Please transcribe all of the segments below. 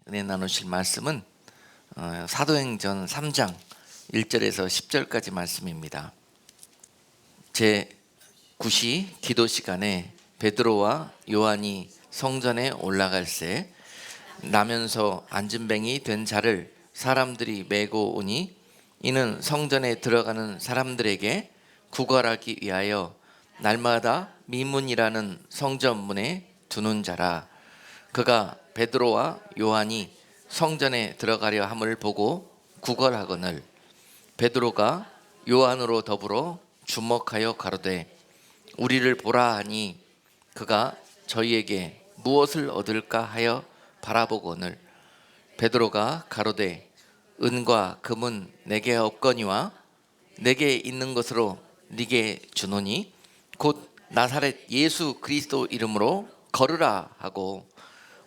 은혜 나누실 말씀은 사도행전 3장 1절에서 10절까지 말씀입니다. 제9시 기도 시간에 베드로와 요한이 성전에 올라갈새 나면서 안진뱅이 된 자를 사람들이 메고 오니 이는 성전에 들어가는 사람들에게 구걸하기 위하여 날마다 미문이라는 성전문에 두는 자라. 그가 베드로와 요한이 성전에 들어가려 함을 보고 구걸하거늘 베드로가 요한으로 더불어 주목하여 가로되 우리를 보라 하니 그가 저희에게 무엇을 얻을까 하여 바라보거늘 베드로가 가로되 은과 금은 내게 없거니와 내게 있는 것으로 네게 주노니 곧 나사렛 예수 그리스도 이름으로 걸으라 하고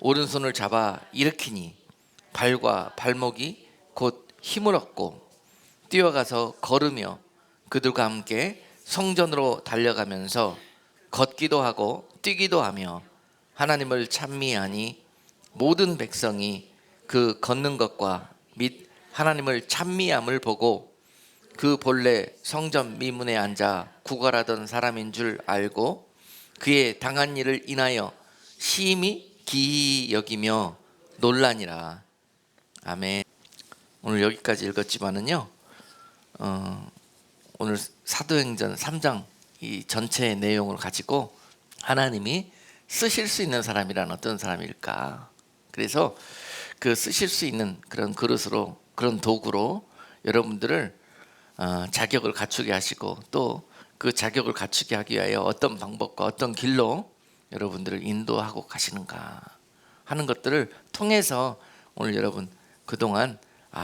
오른손을 잡아 일으키니 발과 발목이 곧 힘을 얻고 뛰어가서 걸으며 그들과 함께 성전으로 달려가면서 걷기도 하고 뛰기도 하며 하나님을 찬미하니 모든 백성이 그 걷는 것과 및 하나님을 찬미함을 보고 그 본래 성전 미문에 앉아 구걸하던 사람인 줄 알고 그의 당한 일을 인하여 심히 기이 여기며 놀라니라. 아멘. 오늘 여기까지 읽었지만은요, 오늘 사도행전 3장 이 전체의 내용을 가지고 하나님이 쓰실 수 있는 사람이란 어떤 사람일까? 그래서 그 쓰실 수 있는 그런 그릇으로, 그런 도구로 여러분들을 자격을 갖추게 하시고 또 그 자격을 갖추게 하기 위하여 어떤 방법과 어떤 길로 여러분들을 인도하고 가시는가 하는 것들을 통해서 오늘 여러분 그동안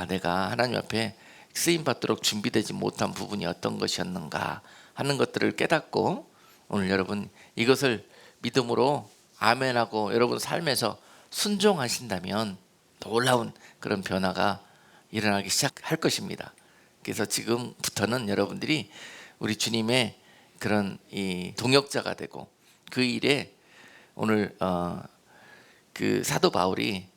내가 하나님 앞에 쓰임받도록 준비되지 못한 부분이 어떤 것이었는가 하는 것들을 깨닫고 오늘 여러분 이것을 믿음으로 아멘하고 여러분 삶에서 순종하신다면 놀라운 그런 변화가 일어나기 시작할 것입니다. 그래서 지금부터는 여러분들이 우리 주님의 그런 이 동역자가 되고 그 일에 오늘 그 사도 바울이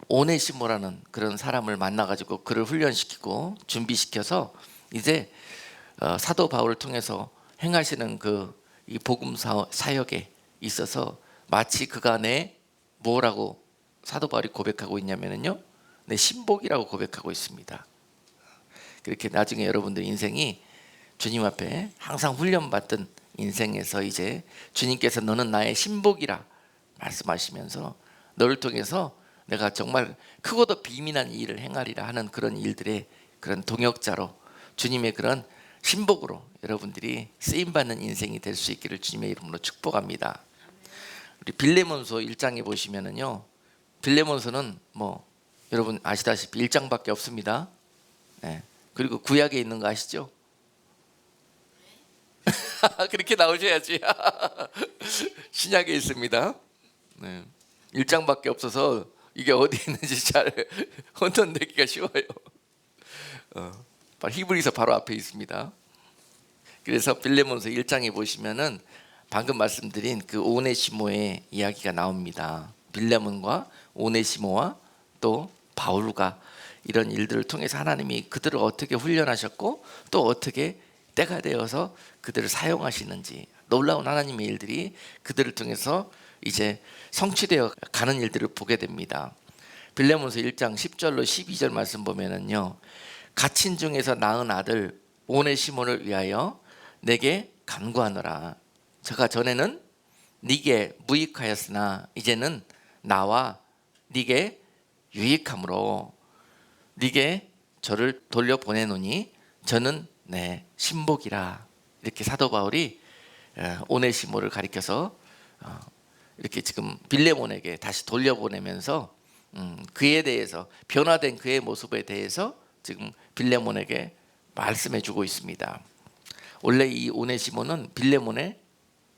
오네시모라는 그런 사람을 만나가지고 그를 훈련시키고 준비시켜서 이제 사도 바울을 통해서 행하시는 그 이 복음 사역에 있어서 마치 그가 내 뭐라고 사도 바울이 고백하고 있냐면요, 내 신복이라고 고백하고 있습니다. 그렇게 나중에 여러분들 인생이 주님 앞에 항상 훈련받던 인생에서 이제 주님께서 너는 나의 신복이라 말씀하시면서 너를 통해서 내가 정말 크고도 비밀한 일을 행하리라 하는 그런 일들의 그런 동역자로 주님의 그런 신복으로 여러분들이 쓰임받는 인생이 될 수 있기를 주님의 이름으로 축복합니다. 우리 빌레몬서 1장에 보시면은요, 빌레몬서는 뭐 여러분 아시다시피 1장밖에 없습니다. 네. 그리고 구약에 있는 거 아시죠? 그렇게 나오셔야지. 신약에 있습니다. 네. 1장밖에 없어서 이게 어디 있는지 잘 혼돈되기가 쉬워요. 히브리서 바로 앞에 있습니다. 그래서 빌레몬서 1장에 보시면은 방금 말씀드린 그 오네시모의 이야기가 나옵니다. 빌레몬과 오네시모와 또 바울과 이런 일들을 통해서 하나님이 그들을 어떻게 훈련하셨고 또 어떻게 때가 되어서 그들을 사용하시는지 놀라운 하나님의 일들이 그들을 통해서 이제 성취되어 가는 일들을 보게 됩니다. 빌레몬서 1장 10절로 12절 말씀 보면은요, 갇힌 중에서 낳은 아들 오네시모를 위하여 내게 간구하노라. 저가 전에는 네게 무익하였으나 이제는 나와 네게 유익함으로 네게 저를 돌려보내노니 저는 내 신복이라. 이렇게 사도 바울이 오네시모를 가리켜서 이렇게 지금 빌레몬에게 다시 돌려보내면서 그에 대해서 변화된 그의 모습에 대해서 지금 빌레몬에게 말씀해 주고 있습니다. 원래 이 오네시모는 빌레몬의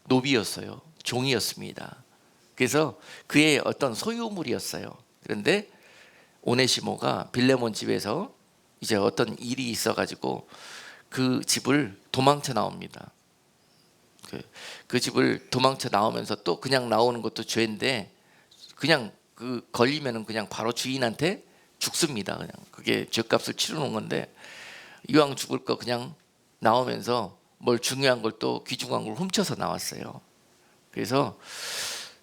노비였어요. 종이었습니다. 그래서 그의 어떤 소유물이었어요. 그런데 오네시모가 빌레몬 집에서 이제 어떤 일이 있어가지고 그 집을 도망쳐 나옵니다. 그 집을 도망쳐 나오면서 또 그냥 나오는 것도 죄인데 그냥 그 걸리면은 그냥 바로 주인한테 죽습니다. 그냥 그게 죗값을 치르는 건데 이왕 죽을 거 그냥 나오면서 뭘 중요한 걸 또 귀중한 걸 훔쳐서 나왔어요. 그래서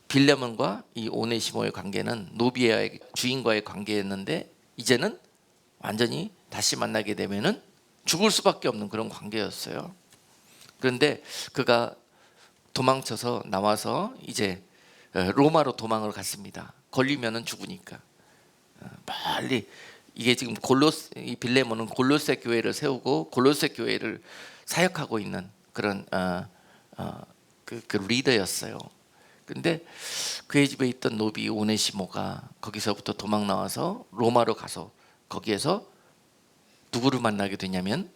빌레몬과 이 오네시모의 관계는 노비의 주인과의 관계였는데 이제는 완전히 다시 만나게 되면은 죽을 수밖에 없는 그런 관계였어요. 그런데 그가 도망쳐서 나와서 이제 로마로 도망을 갔습니다. 걸리면은 죽으니까. 빨리 이게 지금 이 빌레몬은 골로새 교회를 세우고 골로새 교회를 사역하고 있는 그런 그 리더였어요. 근데 그의 집에 있던 노비 오네시모가 거기서부터 도망 나와서 로마로 가서 거기에서 누구를 만나게 되냐면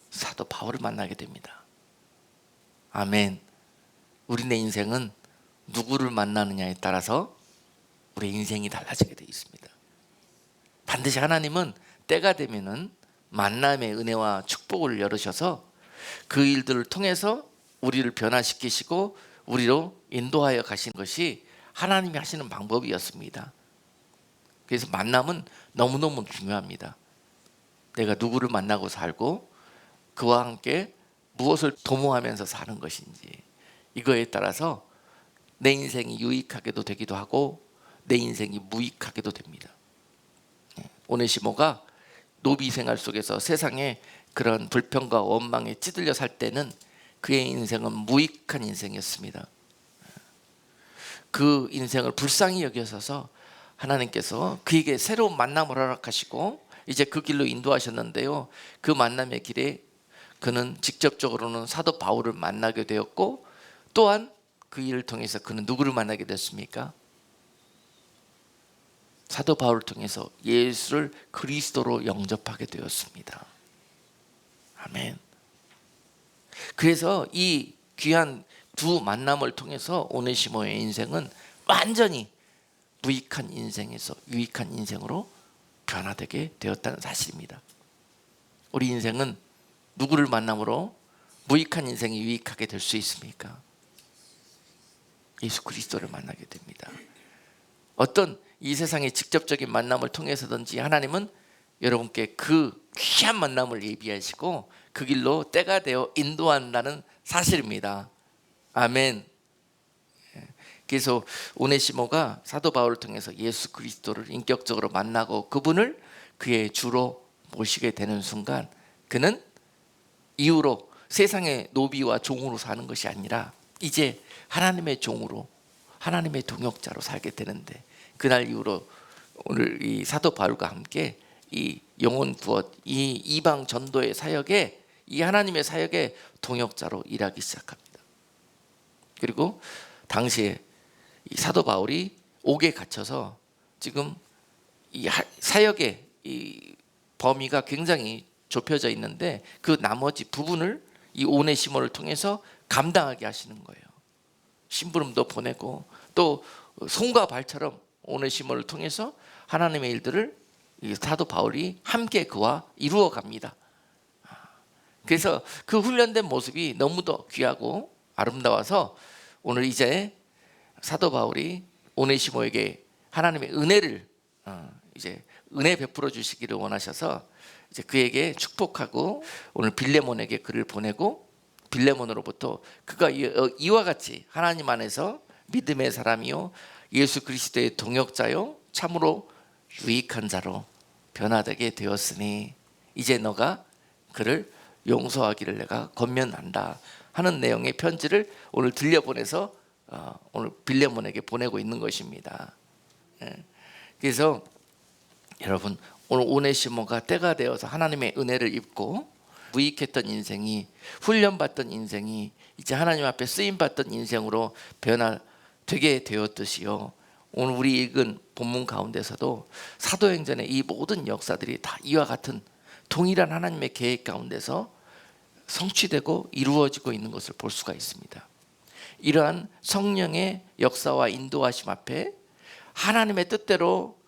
사도 바울을 만나게 됩니다. 아멘. 우리네 인생은 누구를 만나느냐에 따라서 우리 인생이 달라지게 되어 있습니다. 반드시 하나님은 때가 되면은 만남의 은혜와 축복을 열으셔서 그 일들을 통해서 우리를 변화시키시고 우리로 인도하여 가신 것이 하나님이 하시는 방법이었습니다. 그래서 만남은 너무너무 중요합니다. 내가 누구를 만나고 살고 그와 함께 무엇을 도모하면서 사는 것인지 이거에 따라서 내 인생이 유익하게도 되기도 하고 내 인생이 무익하게도 됩니다. 오네시모가 노비 생활 속에서 세상에 그런 불평과 원망에 찌들려 살 때는 그의 인생은 무익한 인생이었습니다. 그 인생을 불쌍히 여기셔서 하나님께서 그에게 새로운 만남을 허락하시고 이제 그 길로 인도하셨는데요. 그 만남의 길에 그는 직접적으로는 사도 바울을 만나게 되었고 또한 그 일을 통해서 그는 누구를 만나게 됐습니까? 사도 바울을 통해서 예수를 그리스도로 영접하게 되었습니다. 아멘. 그래서 이 귀한 두 만남을 통해서 오네시모의 인생은 완전히 무익한 인생에서 유익한 인생으로 변화되게 되었다는 사실입니다. 우리 인생은 누구를 만남으로 무익한 인생이 유익하게 될 수 있습니까? 예수 그리스도를 만나게 됩니다. 어떤 이 세상의 직접적인 만남을 통해서든지 하나님은 여러분께 그 귀한 만남을 예비하시고 그 길로 때가 되어 인도한다는 사실입니다. 아멘. 그래서 오네시모가 사도 바울을 통해서 예수 그리스도를 인격적으로 만나고 그분을 그의 주로 모시게 되는 순간 그는 이후로 세상의 노비와 종으로 사는 것이 아니라 이제 하나님의 종으로 하나님의 동역자로 살게 되는데 그날 이후로 오늘 이 사도 바울과 함께 이 영혼 구원, 이 이방 전도의 사역에 이 하나님의 사역의 동역자로 일하기 시작합니다. 그리고 당시에 이 사도 바울이 옥에 갇혀서 지금 이 사역의 이 범위가 굉장히 좁혀져 있는데 그 나머지 부분을 이 오네시모를 통해서 감당하게 하시는 거예요. 심부름도 보내고 또 손과 발처럼 오네시모를 통해서 하나님의 일들을 사도 바울이 함께 그와 이루어 갑니다. 그래서 그 훈련된 모습이 너무도 귀하고 아름다워서 오늘 이제 사도 바울이 오네시모에게 하나님의 은혜를 이제 은혜 베풀어 주시기를 원하셔서 이제 그에게 축복하고 오늘 빌레몬에게 글을 보내고 빌레몬으로부터 그가 이와 같이 하나님 안에서 믿음의 사람이요 예수 그리스도의 동역자요 참으로 유익한 자로 변화되게 되었으니 이제 너가 그를 용서하기를 내가 권면한다 하는 내용의 편지를 오늘 들려보내서 오늘 빌레몬에게 보내고 있는 것입니다. 그래서 여러분 오늘 오네시모가 때가 되어서 하나님의 은혜를 입고 무익했던 인생이 훈련받던 인생이 이제 하나님 앞에 쓰임받던 인생으로 변화되게 되었듯이요 오늘 우리 읽은 본문 가운데서도 사도행전의 이 모든 역사들이 다 이와 같은 동일한 하나님의 계획 가운데서 성취되고 이루어지고 있는 것을 볼 수가 있습니다. 이러한 성령의 역사와 인도하심 앞에 하나님의 뜻대로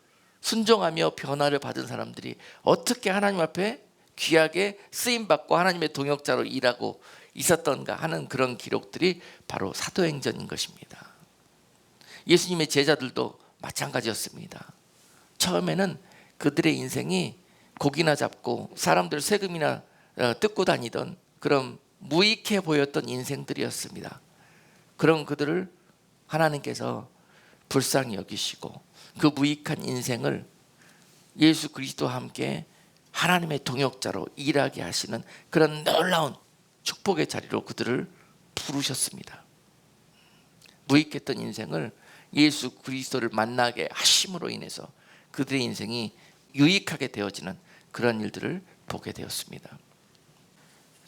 순종하며 변화를 받은 사람들이 어떻게 하나님 앞에 귀하게 쓰임받고 하나님의 동역자로 일하고 있었던가 하는 그런 기록들이 바로 사도행전인 것입니다. 예수님의 제자들도 마찬가지였습니다. 처음에는 그들의 인생이 고기나 잡고 사람들 세금이나 뜯고 다니던 그런 무익해 보였던 인생들이었습니다. 그런 그들을 하나님께서 불쌍히 여기시고 그 무익한 인생을 예수 그리스도와 함께 하나님의 동역자로 일하게 하시는 그런 놀라운 축복의 자리로 그들을 부르셨습니다. 무익했던 인생을 예수 그리스도를 만나게 하심으로 인해서 그들의 인생이 유익하게 되어지는 그런 일들을 보게 되었습니다.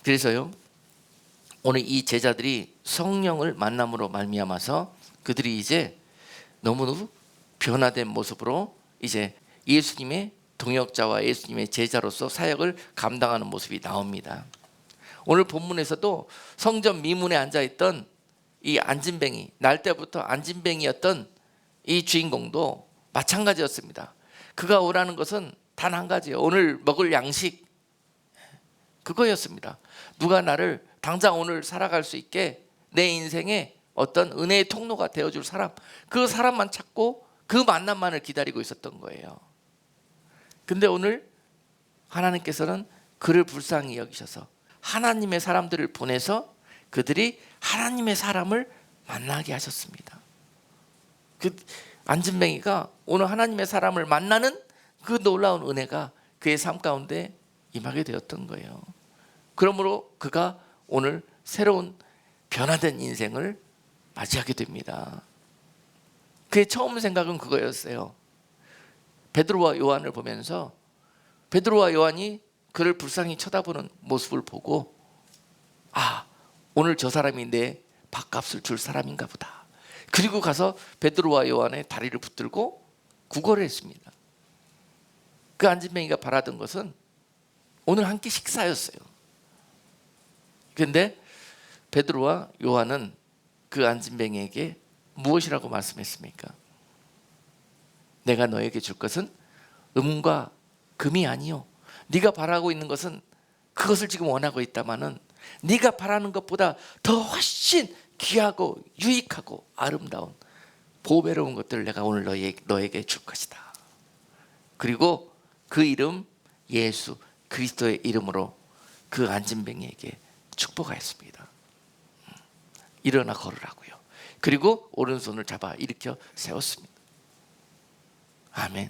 그래서요, 오늘 이 제자들이 성령을 만남으로 말미암아서 그들이 이제 너무너무 변화된 모습으로 이제 예수님의 동역자와 예수님의 제자로서 사역을 감당하는 모습이 나옵니다. 오늘 본문에서도 성전 미문에 앉아있던 이 안진뱅이, 날 때부터 안진뱅이였던 이 주인공도 마찬가지였습니다. 그가 오라는 것은 단 한 가지예요. 오늘 먹을 양식, 그거였습니다. 누가 나를 당장 오늘 살아갈 수 있게 내 인생에 어떤 은혜의 통로가 되어줄 사람, 그 사람만 찾고 그 만남만을 기다리고 있었던 거예요. 근데 오늘 하나님께서는 그를 불쌍히 여기셔서 하나님의 사람들을 보내서 그들이 하나님의 사람을 만나게 하셨습니다. 그 안진뱅이가 오늘 하나님의 사람을 만나는 그 놀라운 은혜가 그의 삶 가운데 임하게 되었던 거예요. 그러므로 그가 오늘 새로운 변화된 인생을 맞이하게 됩니다. 그의 처음 생각은 그거였어요. 베드로와 요한을 보면서 베드로와 요한이 그를 불쌍히 쳐다보는 모습을 보고, 아, 오늘 저 사람이 내 밥값을 줄 사람인가 보다. 그리고 가서 베드로와 요한의 다리를 붙들고 구걸을 했습니다. 그 안진뱅이가 바라던 것은 오늘 한 끼 식사였어요. 그런데 베드로와 요한은 그 안진뱅이에게 무엇이라고 말씀했습니까? 내가 너에게 줄 것은 음과 금이 아니요, 네가 바라고 있는 것은 그것을 지금 원하고 있다마는 네가 바라는 것보다 더 훨씬 귀하고 유익하고 아름다운 보배로운 것들을 내가 오늘 너에게 줄 것이다. 그리고 그 이름 예수 그리스도의 이름으로 그 안진뱅이에게 축복하였습니다. 일어나 걸으라고요. 그리고 오른손을 잡아 일으켜 세웠습니다. 아멘.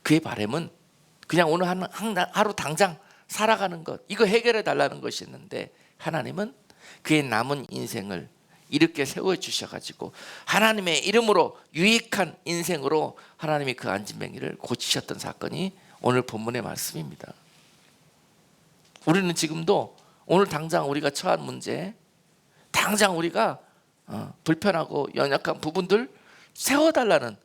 그의 바람은 그냥 오늘 하루 당장 살아가는 것, 이거 해결해 달라는 것이었는데, 하나님은 그의 남은 인생을 이렇게 세워주셔가지고 하나님의 이름으로 유익한 인생으로 하나님이 그 안진뱅이를 고치셨던 사건이 오늘 본문의 말씀입니다. 우리는 지금도 오늘 당장 우리가 처한 문제, 당장 우리가 불편하고 연약한 부분들 세워달라는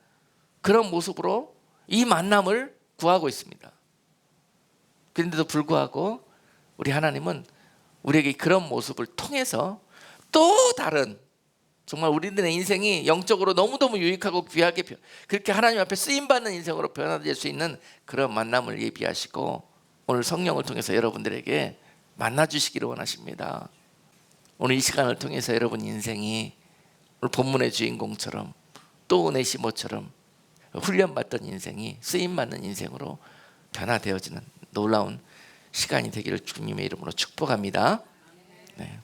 그런 모습으로 이 만남을 구하고 있습니다. 그런데도 불구하고 우리 하나님은 우리에게 그런 모습을 통해서 또 다른, 정말 우리들의 인생이 영적으로 너무너무 유익하고 귀하게 그렇게 하나님 앞에 쓰임받는 인생으로 변화될 수 있는 그런 만남을 예비하시고 오늘 성령을 통해서 여러분들에게 만나주시기를 원하십니다. 오늘 이 시간을 통해서 여러분 인생이 오늘 본문의 주인공처럼 또 오네시모처럼 훈련받던 인생이 쓰임받는 인생으로 변화되어지는 놀라운 시간이 되기를 주님의 이름으로 축복합니다. 네.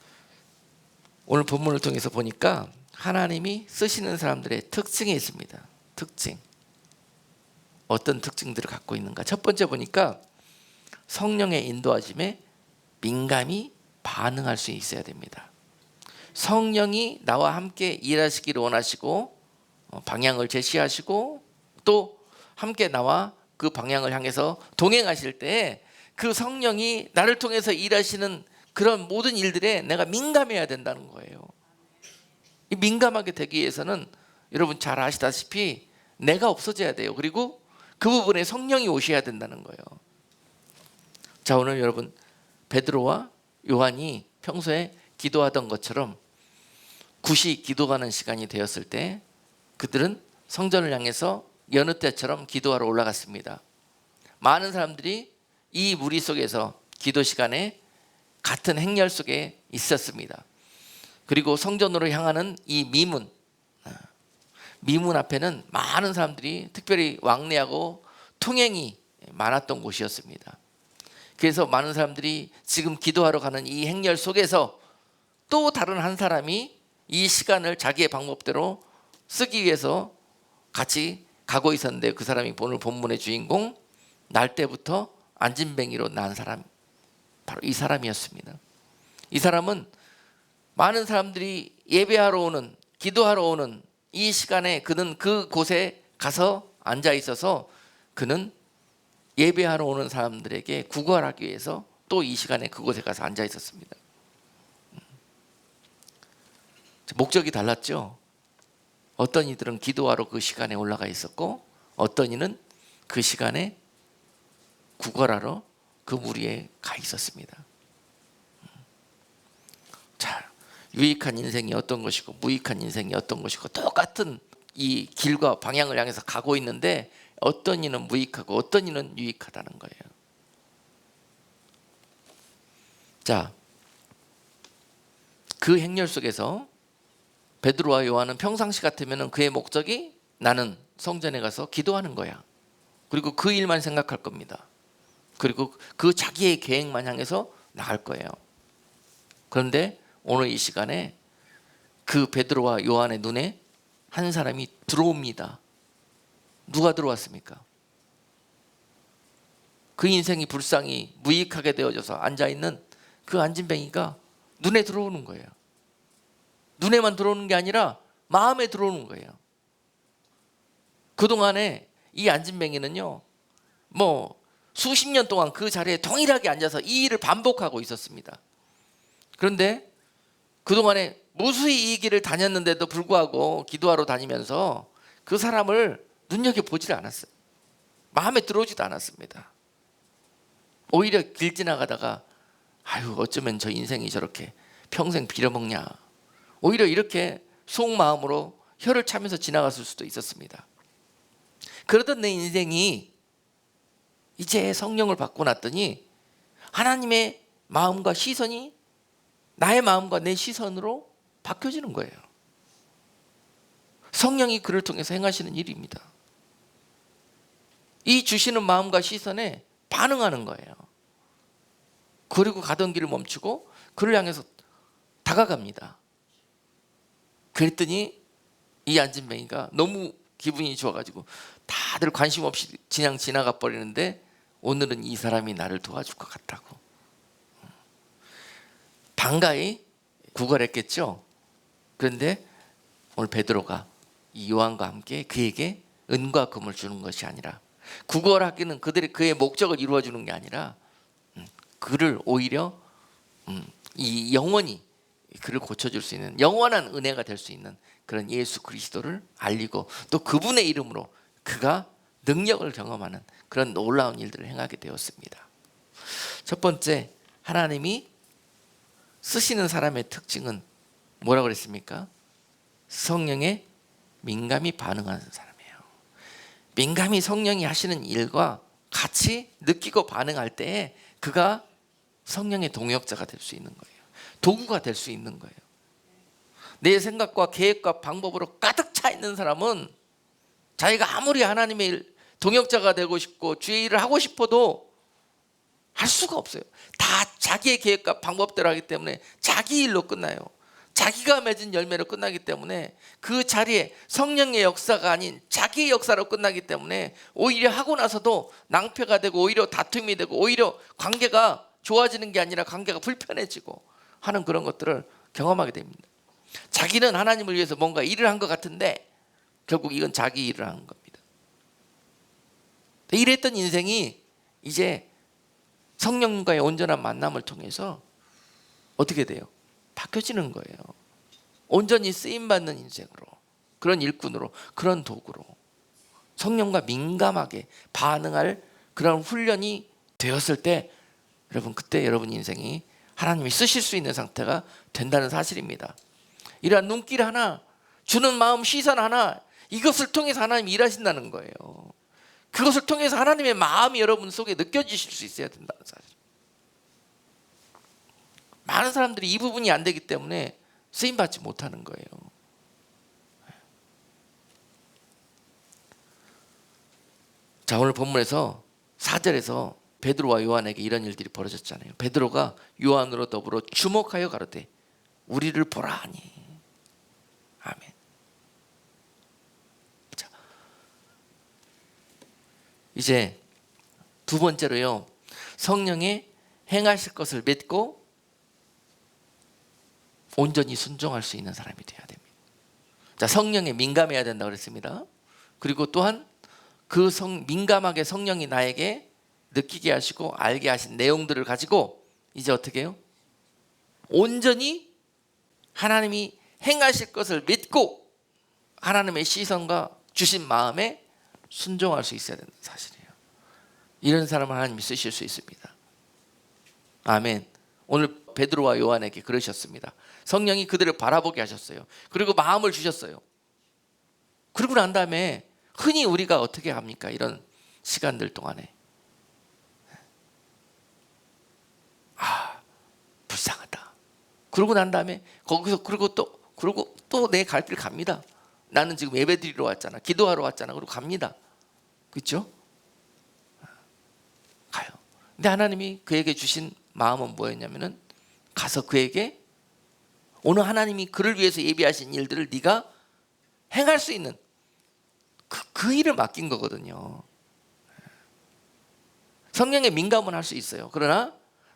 오늘 본문을 통해서 보니까 하나님이 쓰시는 사람들의 특징이 있습니다. 특징. 어떤 특징들을 갖고 있는가? 첫 번째 보니까 성령의 인도하심에 민감히 반응할 수 있어야 됩니다. 성령이 나와 함께 일하시기를 원하시고 방향을 제시하시고 또 함께 나와 그 방향을 향해서 동행하실 때 그 성령이 나를 통해서 일하시는 그런 모든 일들에 내가 민감해야 된다는 거예요. 이 민감하게 되기 위해서는 여러분 잘 아시다시피 내가 없어져야 돼요. 그리고 그 부분에 성령이 오셔야 된다는 거예요. 자, 오늘 여러분 베드로와 요한이 평소에 기도하던 것처럼 굿이 기도하는 시간이 되었을 때 그들은 성전을 향해서 여느 때처럼 기도하러 올라갔습니다. 많은 사람들이 이 무리 속에서 기도 시간에 같은 행렬 속에 있었습니다. 그리고 성전으로 향하는 이 미문 앞에는 많은 사람들이 특별히 왕래하고 통행이 많았던 곳이었습니다. 그래서 많은 사람들이 지금 기도하러 가는 이 행렬 속에서 또 다른 한 사람이 이 시간을 자기의 방법대로 쓰기 위해서 같이 가고 있었는데, 그 사람이 오늘 본문의 주인공, 날 때부터 안진뱅이로 난 사람, 바로 이 사람이었습니다. 이 사람은 많은 사람들이 예배하러 오는, 기도하러 오는 이 시간에 그는 그곳에 가서 앉아 있어서 그는 예배하러 오는 사람들에게 구걸하기 위해서 또 이 시간에 그곳에 가서 앉아 있었습니다. 목적이 달랐죠. 어떤 이들은 기도하러 그 시간에 올라가 있었고, 어떤 이는 그 시간에 구걸하러 그 무리에 가 있었습니다. 자, 유익한 인생이 어떤 것이고 무익한 인생이 어떤 것이고, 똑같은 이 길과 방향을 향해서 가고 있는데 어떤 이는 무익하고 어떤 이는 유익하다는 거예요. 자, 그 행렬 속에서 베드로와 요한은 평상시 같으면 그의 목적이 나는 성전에 가서 기도하는 거야. 그리고 그 일만 생각할 겁니다. 그리고 그 자기의 계획만 향해서 나갈 거예요. 그런데 오늘 이 시간에 그 베드로와 요한의 눈에 한 사람이 들어옵니다. 누가 들어왔습니까? 그 인생이 불쌍히 무익하게 되어져서 앉아있는 그 안진뱅이가 눈에 들어오는 거예요. 눈에만 들어오는 게 아니라 마음에 들어오는 거예요. 그동안에 이 안진뱅이는요, 수십 년 동안 그 자리에 동일하게 앉아서 이 일을 반복하고 있었습니다. 그런데 그동안에 무수히 이 길을 다녔는데도 불구하고 기도하러 다니면서 그 사람을 눈여겨보지를 않았어요. 마음에 들어오지도 않았습니다. 오히려 길 지나가다가 아유, 어쩌면 저 인생이 저렇게 평생 빌어먹냐, 오히려 이렇게 속마음으로 혀를 차면서 지나갔을 수도 있었습니다. 그러던 내 인생이 이제 성령을 받고 났더니 하나님의 마음과 시선이 나의 마음과 내 시선으로 바뀌어지는 거예요. 성령이 그를 통해서 행하시는 일입니다. 이 주시는 마음과 시선에 반응하는 거예요. 그리고 가던 길을 멈추고 그를 향해서 다가갑니다. 그랬더니 이 안진뱅이가 너무 기분이 좋아가지고 다들 관심 없이 그냥 지나가 버리는데, 오늘은 이 사람이 나를 도와줄 것 같다고 반가이 구걸했겠죠. 그런데 오늘 베드로가 이 요한과 함께 그에게 은과 금을 주는 것이 아니라, 구걸하기는 그의 목적을 이루어 주는 게 아니라 그를 오히려 이 영원히 그를 고쳐줄 수 있는 영원한 은혜가 될 수 있는 그런 예수 그리스도를 알리고, 또 그분의 이름으로 그가 능력을 경험하는 그런 놀라운 일들을 행하게 되었습니다. 첫 번째, 하나님이 쓰시는 사람의 특징은 뭐라고 그랬습니까? 성령에 민감히 반응하는 사람이에요. 민감히 성령이 하시는 일과 같이 느끼고 반응할 때에 그가 성령의 동역자가 될 수 있는 거예요. 도구가 될 수 있는 거예요. 내 생각과 계획과 방법으로 가득 차 있는 사람은 자기가 아무리 하나님의 동역자가 되고 싶고 주의 일을 하고 싶어도 할 수가 없어요. 다 자기의 계획과 방법대로 하기 때문에 자기 일로 끝나요. 자기가 맺은 열매로 끝나기 때문에 그 자리에 성령의 역사가 아닌 자기의 역사로 끝나기 때문에 오히려 하고 나서도 낭패가 되고 오히려 다툼이 되고 오히려 관계가 좋아지는 게 아니라 관계가 불편해지고 하는 그런 것들을 경험하게 됩니다. 자기는 하나님을 위해서 뭔가 일을 한 것 같은데 결국 이건 자기 일을 한 겁니다. 이랬던 인생이 이제 성령과의 온전한 만남을 통해서 어떻게 돼요? 바뀌어지는 거예요. 온전히 쓰임받는 인생으로, 그런 일꾼으로, 그런 도구로 성령과 민감하게 반응할 그런 훈련이 되었을 때, 여러분, 그때 여러분 인생이 하나님이 쓰실 수 있는 상태가 된다는 사실입니다. 이러한 눈길 하나, 주는 마음 시선 하나, 이것을 통해서 하나님이 일하신다는 거예요. 그것을 통해서 하나님의 마음이 여러분 속에 느껴지실 수 있어야 된다는 사실. 많은 사람들이 이 부분이 안 되기 때문에 쓰임받지 못하는 거예요. 자, 오늘 본문에서 4절에서 베드로와 요한에게 이런 일들이 벌어졌잖아요. 베드로가 요한으로 더불어 주목하여 가로되 우리를 보라 하니. 아멘. 자, 이제 두 번째로요, 성령의 행하실 것을 믿고 온전히 순종할 수 있는 사람이 되어야 됩니다. 자, 성령에 민감해야 된다고 그랬습니다. 그리고 또한 그 민감하게 성령이 나에게 느끼게 하시고 알게 하신 내용들을 가지고 이제 어떻게 해요? 온전히 하나님이 행하실 것을 믿고 하나님의 시선과 주신 마음에 순종할 수 있어야 되는 사실이에요. 이런 사람을 하나님이 쓰실 수 있습니다. 아멘. 오늘 베드로와 요한에게 그러셨습니다. 성령이 그들을 바라보게 하셨어요. 그리고 마음을 주셨어요. 그러고 난 다음에 흔히 우리가 어떻게 합니까? 이런 시간들 동안에 불쌍하다. 그러고 난 다음에 거기서 그리고 또 내 갈 길 갑니다. 나는 지금 예배드리러 왔잖아. 기도하러 왔잖아. 그리고 갑니다. 그렇죠? 가요. 근데 하나님이 그에게 주신 마음은 뭐였냐면은 가서 그에게 오늘 하나님이 그를 위해서 예비하신 일들을 네가 행할 수 있는 그 일을 맡긴 거거든요. 성령의 민감은 할 수 있어요. 그러나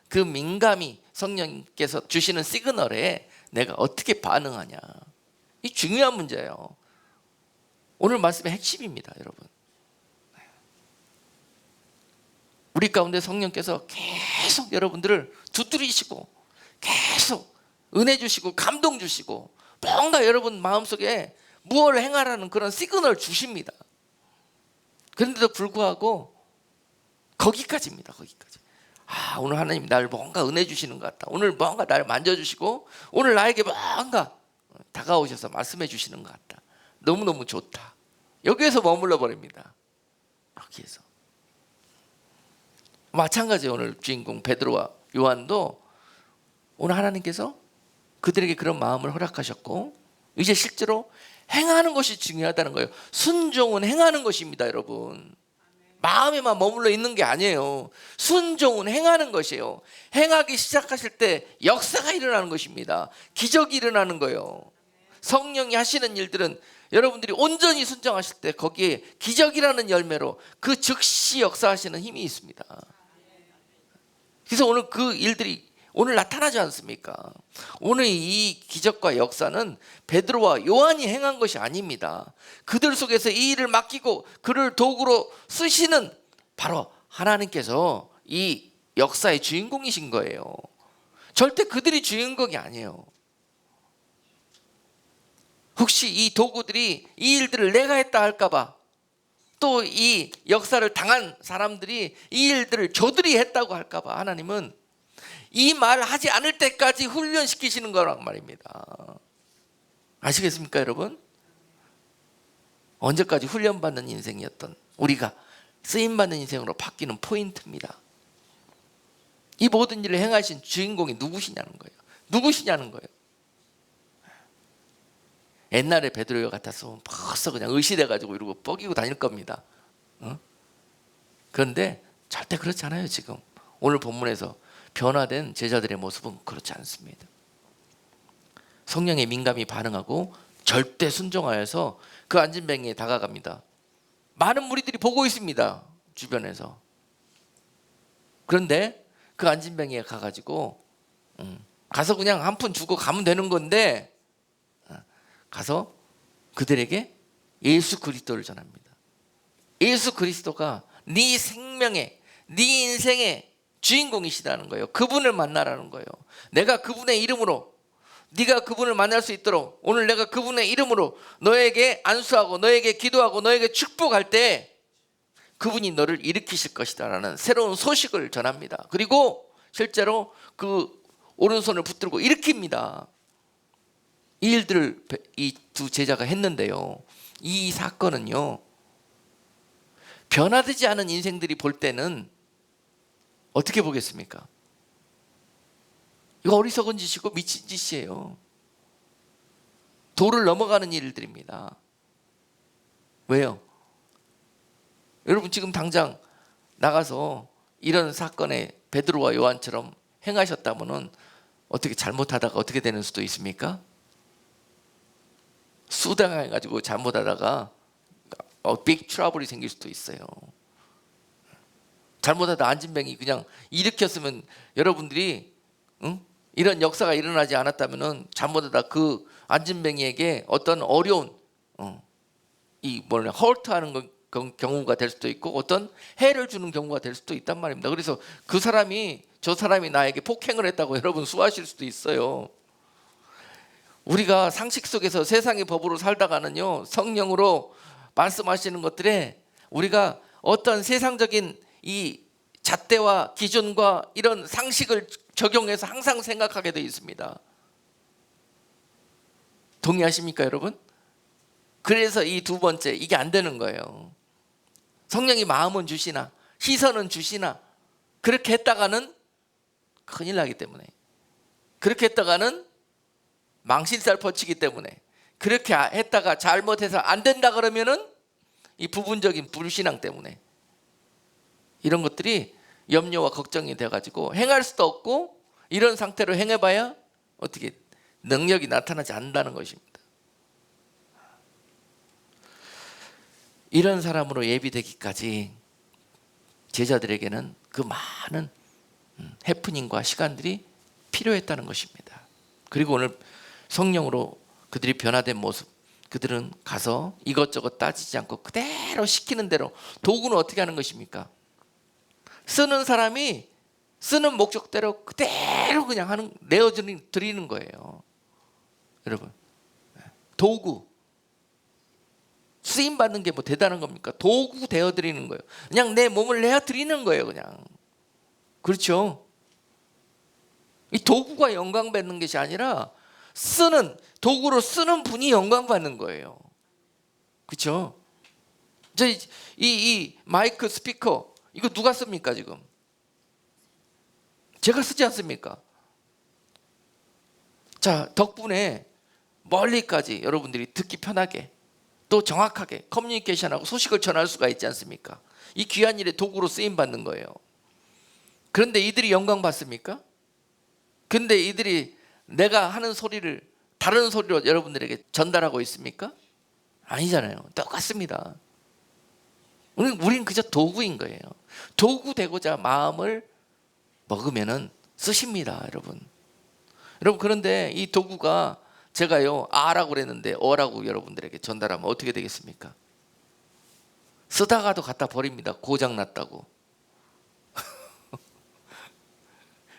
그 민감이 성령께서 주시는 시그널에 내가 어떻게 반응하냐, 이 중요한 문제예요. 오늘 말씀의 핵심입니다, 여러분. 우리 가운데 성령께서 계속 여러분들을 두드리시고 계속 은혜 주시고 감동 주시고 뭔가 여러분 마음속에 무엇을 행하라는 그런 시그널 주십니다. 그런데도 불구하고 거기까지입니다. 거기까지. 오늘 하나님 나를 뭔가 은혜 주시는 것 같다. 오늘 뭔가 나를 만져주시고 오늘 나에게 뭔가 다가오셔서 말씀해 주시는 것 같다. 너무너무 좋다. 여기에서 머물러 버립니다. 여기에서. 마찬가지예요. 오늘 주인공 베드로와 요한도 오늘 하나님께서 그들에게 그런 마음을 허락하셨고 이제 실제로 행하는 것이 중요하다는 거예요. 순종은 행하는 것입니다, 여러분. 마음에만 머물러 있는 게 아니에요. 순종은 행하는 것이에요. 행하기 시작하실 때 역사가 일어나는 것입니다. 기적이 일어나는 거예요. 성령이 하시는 일들은 여러분들이 온전히 순종하실 때 거기에 기적이라는 열매로 그 즉시 역사하시는 힘이 있습니다. 그래서 오늘 그 일들이 오늘 나타나지 않습니까? 오늘 이 기적과 역사는 베드로와 요한이 행한 것이 아닙니다. 그들 속에서 이 일을 맡기고 그를 도구로 쓰시는 바로 하나님께서 이 역사의 주인공이신 거예요. 절대 그들이 주인공이 아니에요. 혹시 이 도구들이 이 일들을 내가 했다 할까 봐, 또 이 역사를 당한 사람들이 이 일들을 저들이 했다고 할까 봐 하나님은 이 말을 하지 않을 때까지 훈련시키시는 거란 말입니다. 아시겠습니까, 여러분? 언제까지 훈련받는 인생이었던 우리가 쓰임받는 인생으로 바뀌는 포인트입니다. 이 모든 일을 행하신 주인공이 누구시냐는 거예요. 누구시냐는 거예요. 옛날에 베드로 같았으면 벌써 그냥 의시돼가지고 이러고 뻐기고 다닐 겁니다. 그런데 절대 그렇지 않아요. 지금 오늘 본문에서 변화된 제자들의 모습은 그렇지 않습니다. 성령의 민감히 반응하고 절대 순종하여서 그 앉은 뱅이에 다가갑니다. 많은 무리들이 보고 있습니다. 주변에서. 그런데 그 앉은 뱅이에 가가지고 가서 그냥 한 푼 주고 가면 되는 건데 가서 그들에게 예수 그리스도를 전합니다. 예수 그리스도가 네 생명의, 네 인생의 주인공이시다는 거예요. 그분을 만나라는 거예요. 내가 그분의 이름으로, 네가 그분을 만날 수 있도록 오늘 내가 그분의 이름으로 너에게 안수하고 너에게 기도하고 너에게 축복할 때 그분이 너를 일으키실 것이다 라는 새로운 소식을 전합니다. 그리고 실제로 그 오른손을 붙들고 일으킵니다. 이 일들을 이 두 제자가 했는데요, 이 사건은요, 변화되지 않은 인생들이 볼 때는 어떻게 보겠습니까? 이거 어리석은 짓이고 미친 짓이에요. 도를 넘어가는 일들입니다. 왜요? 여러분 지금 당장 나가서 이런 사건에 베드로와 요한처럼 행하셨다면은 어떻게 잘못하다가 어떻게 되는 수도 있습니까? 수당해가지고 잘못하다가 빅 트러블이 생길 수도 있어요. 잘못하다 안진뱅이 그냥 일으켰으면 여러분들이 이런 역사가 일어나지 않았다면은 잘못하다 그 안진뱅이에게 어떤 어려운 헐트하는 경우가 될 수도 있고 어떤 해를 주는 경우가 될 수도 있단 말입니다. 그래서 저 사람이 나에게 폭행을 했다고 여러분 수하실 수도 있어요. 우리가 상식 속에서 세상의 법으로 살다가는요, 성령으로 말씀하시는 것들에 우리가 어떤 세상적인 이 잣대와 기준과 이런 상식을 적용해서 항상 생각하게 되어 있습니다. 동의하십니까, 여러분? 그래서 이 두 번째, 이게 안 되는 거예요. 성령이 마음은 주시나 시선은 주시나 그렇게 했다가는 큰일 나기 때문에, 그렇게 했다가는 망신살 퍼치기 때문에, 그렇게 했다가 잘못해서 안 된다 그러면은 이 부분적인 불신앙 때문에 이런 것들이 염려와 걱정이 돼가지고 행할 수도 없고, 이런 상태로 행해봐야 어떻게 능력이 나타나지 않는다는 것입니다. 이런 사람으로 예비되기까지 제자들에게는 그 많은 해프닝과 시간들이 필요했다는 것입니다. 그리고 오늘 성령으로 그들이 변화된 모습, 그들은 가서 이것저것 따지지 않고 그대로 시키는 대로, 도구는 어떻게 하는 것입니까? 쓰는 사람이 쓰는 목적대로 그대로 그냥 내어드리는 거예요. 여러분, 도구 쓰임 받는 게 뭐 대단한 겁니까? 도구 되어드리는 거예요. 그냥 내 몸을 내어드리는 거예요, 그냥. 그렇죠? 이 도구가 영광 받는 것이 아니라 도구로 쓰는 분이 영광 받는 거예요. 그렇죠? 이 마이크 스피커 이거 누가 씁니까 지금? 제가 쓰지 않습니까? 자, 덕분에 멀리까지 여러분들이 듣기 편하게 또 정확하게 커뮤니케이션하고 소식을 전할 수가 있지 않습니까? 이 귀한 일에 도구로 쓰임 받는 거예요. 그런데 이들이 영광 받습니까? 근데 이들이 내가 하는 소리를 다른 소리로 여러분들에게 전달하고 있습니까? 아니잖아요. 똑같습니다. 우린 그저 도구인 거예요. 도구 되고자 마음을 먹으면은 쓰십니다, 여러분. 여러분, 그런데 이 도구가 제가요 아라고 그랬는데 어라고 여러분들에게 전달하면 어떻게 되겠습니까? 쓰다가도 갖다 버립니다. 고장났다고.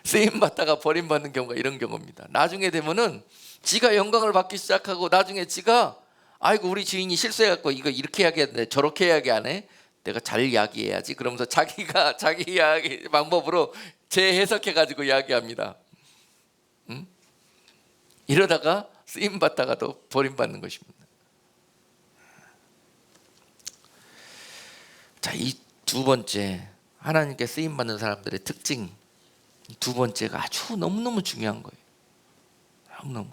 쓰임받다가 버림받는 경우가 이런 경우입니다. 나중에 되면은 지가 영광을 받기 시작하고, 나중에 지가 아이고 우리 주인이 실수해갖고 이거 이렇게 이야기했는데 저렇게 이야기 안 해? 내가 잘 이야기해야지. 그러면서 자기가 자기 이야기 방법으로 재해석해가지고 이야기합니다. 이러다가 쓰임받다가도 버림받는 것입니다. 자, 이 두 번째, 하나님께 쓰임받는 사람들의 특징 두 번째가 아주 너무너무 중요한 거예요. 너무너무.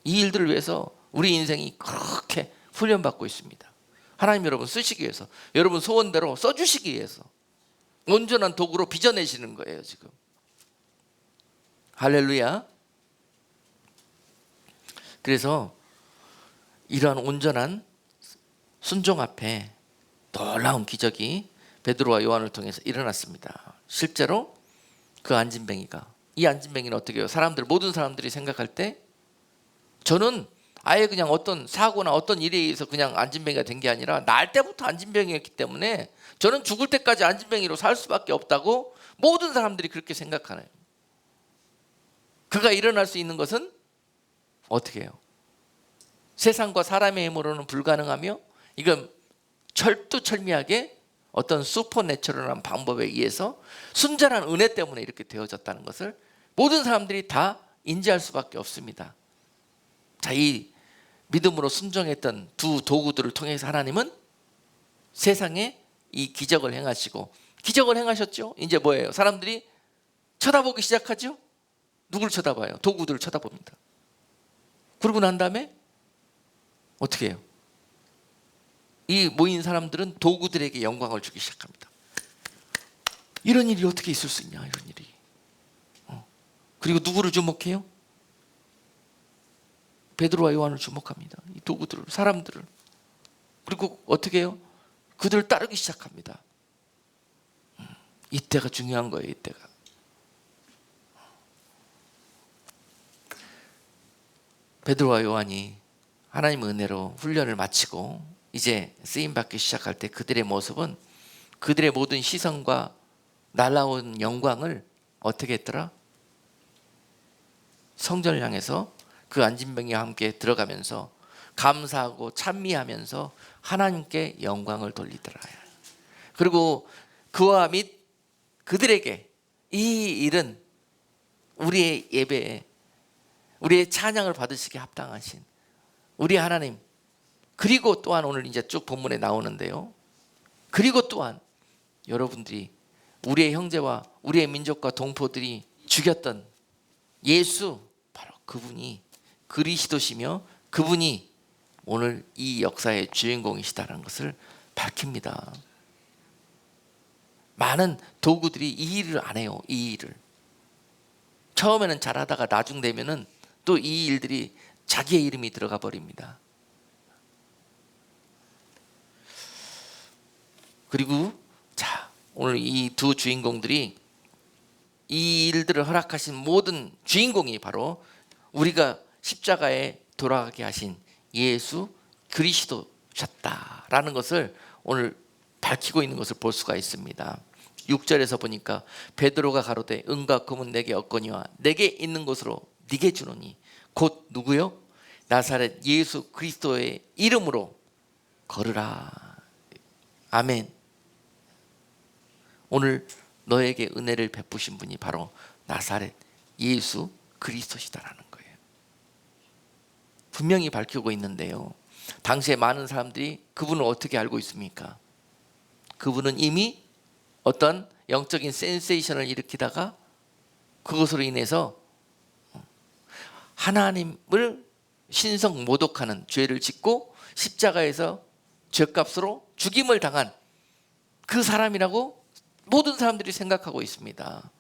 이 일들을 위해서 우리 인생이 그렇게 훈련받고 있습니다. 하나님 여러분 쓰시기 위해서, 여러분 소원대로 써주시기 위해서 온전한 도구로 빚어내시는 거예요 지금. 할렐루야. 그래서 이러한 온전한 순종 앞에 놀라운 기적이 베드로와 요한을 통해서 일어났습니다. 실제로 그 이 안진뱅이는 어떻게 해요? 모든 사람들이 생각할 때 저는 아예 그냥 어떤 사고나 어떤 일에 의해서 그냥 안진뱅이가 된 게 아니라 날 때부터 안진뱅이였기 때문에 저는 죽을 때까지 안진뱅이로 살 수밖에 없다고 모든 사람들이 그렇게 생각하네요. 그가 일어날 수 있는 것은 어떻게 해요? 세상과 사람의 힘으로는 불가능하며, 이건 철두철미하게 어떤 슈퍼내추럴한 방법에 의해서 순전한 은혜 때문에 이렇게 되어졌다는 것을 모든 사람들이 다 인지할 수밖에 없습니다. 자, 이 믿음으로 순종했던 두 도구들을 통해서 하나님은 세상에 이 기적을 행하시고, 기적을 행하셨죠. 이제 뭐예요? 사람들이 쳐다보기 시작하죠. 누굴 쳐다봐요? 도구들을 쳐다봅니다. 그러고 난 다음에 어떻게 해요? 이 모인 사람들은 도구들에게 영광을 주기 시작합니다. 이런 일이 어떻게 있을 수 있냐, 이런 일이. 그리고 누구를 주목해요? 베드로와 요한을 주목합니다. 이 도구들을, 사람들을. 그리고 어떻게 해요? 그들을 따르기 시작합니다. 이때가 중요한 거예요, 이때가. 베드로와 요한이 하나님의 은혜로 훈련을 마치고 이제 쓰임받기 시작할 때 그들의 모습은 그들의 모든 시선과 날아온 영광을 어떻게 했더라? 성전을 향해서 그 안진병이와 함께 들어가면서 감사하고 찬미하면서 하나님께 영광을 돌리더라. 그리고 그와 및 그들에게 이 일은 우리의 예배에, 우리의 찬양을 받으시기에 합당하신 우리 하나님, 그리고 또한 오늘 이제 쭉 본문에 나오는데요, 그리고 또한 여러분들이 우리의 형제와 우리의 민족과 동포들이 죽였던 예수, 바로 그분이 그리스도시며 그분이 오늘 이 역사의 주인공이시다는 것을 밝힙니다. 많은 도구들이 이 일을 안 해요. 이 일을 처음에는 잘하다가 나중 되면은 또 이 일들이 자기의 이름이 들어가 버립니다. 그리고 자, 오늘 이 두 주인공들이 이 일들을 허락하신 모든 주인공이 바로 우리가 십자가에 돌아가게 하신 예수 그리스도셨다라는 것을 오늘 밝히고 있는 것을 볼 수가 있습니다. 6절에서 보니까 베드로가 가로되 은과 금은 내게 없거니와 내게 있는 것으로 네게 주노니 곧 누구요? 나사렛 예수 그리스도의 이름으로 걸으라. 아멘. 오늘 너에게 은혜를 베푸신 분이 바로 나사렛 예수 그리스도시다라는 거예요. 분명히 밝히고 있는데요, 당시에 많은 사람들이 그분을 어떻게 알고 있습니까? 그분은 이미 어떤 영적인 센세이션을 일으키다가 그것으로 인해서 하나님을 신성 모독하는 죄를 짓고 십자가에서 죄값으로 죽임을 당한 그 사람이라고 모든 사람들이 생각하고 있습니다.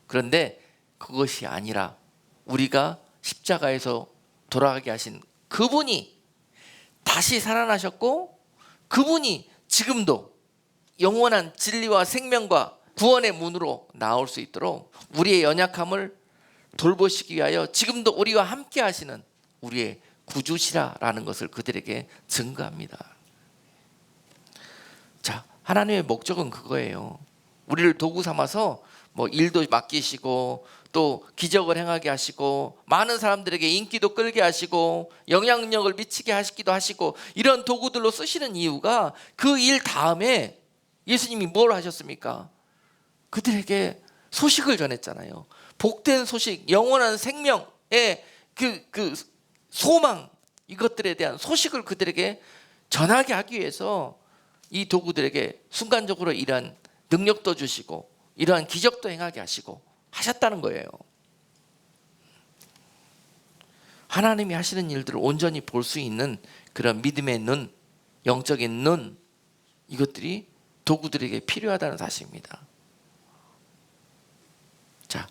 그런데 그것이 아니라 우리가 십자가에서 돌아가게 하신 그분이 다시 살아나셨고, 그분이 지금도 영원한 진리와 생명과 구원의 문으로 나올 수 있도록 우리의 연약함을 돌보시기 위하여 지금도 우리와 함께 하시는 우리의 구주시라라는 것을 그들에게 증거합니다. 자, 하나님의 목적은 그거예요. 우리를 도구 삼아서 뭐 일도 맡기시고 또 기적을 행하게 하시고 많은 사람들에게 인기도 끌게 하시고 영향력을 미치게 하시기도 하시고, 이런 도구들로 쓰시는 이유가 그 일 다음에 예수님이 뭘 하셨습니까? 그들에게 소식을 전했잖아요. 복된 소식, 영원한 생명의 그 소망, 이것들에 대한 소식을 그들에게 전하게 하기 위해서 이 도구들에게 순간적으로 이러한 능력도 주시고 이러한 기적도 행하게 하시고 하셨다는 거예요. 하나님이 하시는 일들을 온전히 볼 수 있는 그런 믿음의 눈, 영적인 눈, 이것들이 도구들에게 필요하다는 사실입니다. 자,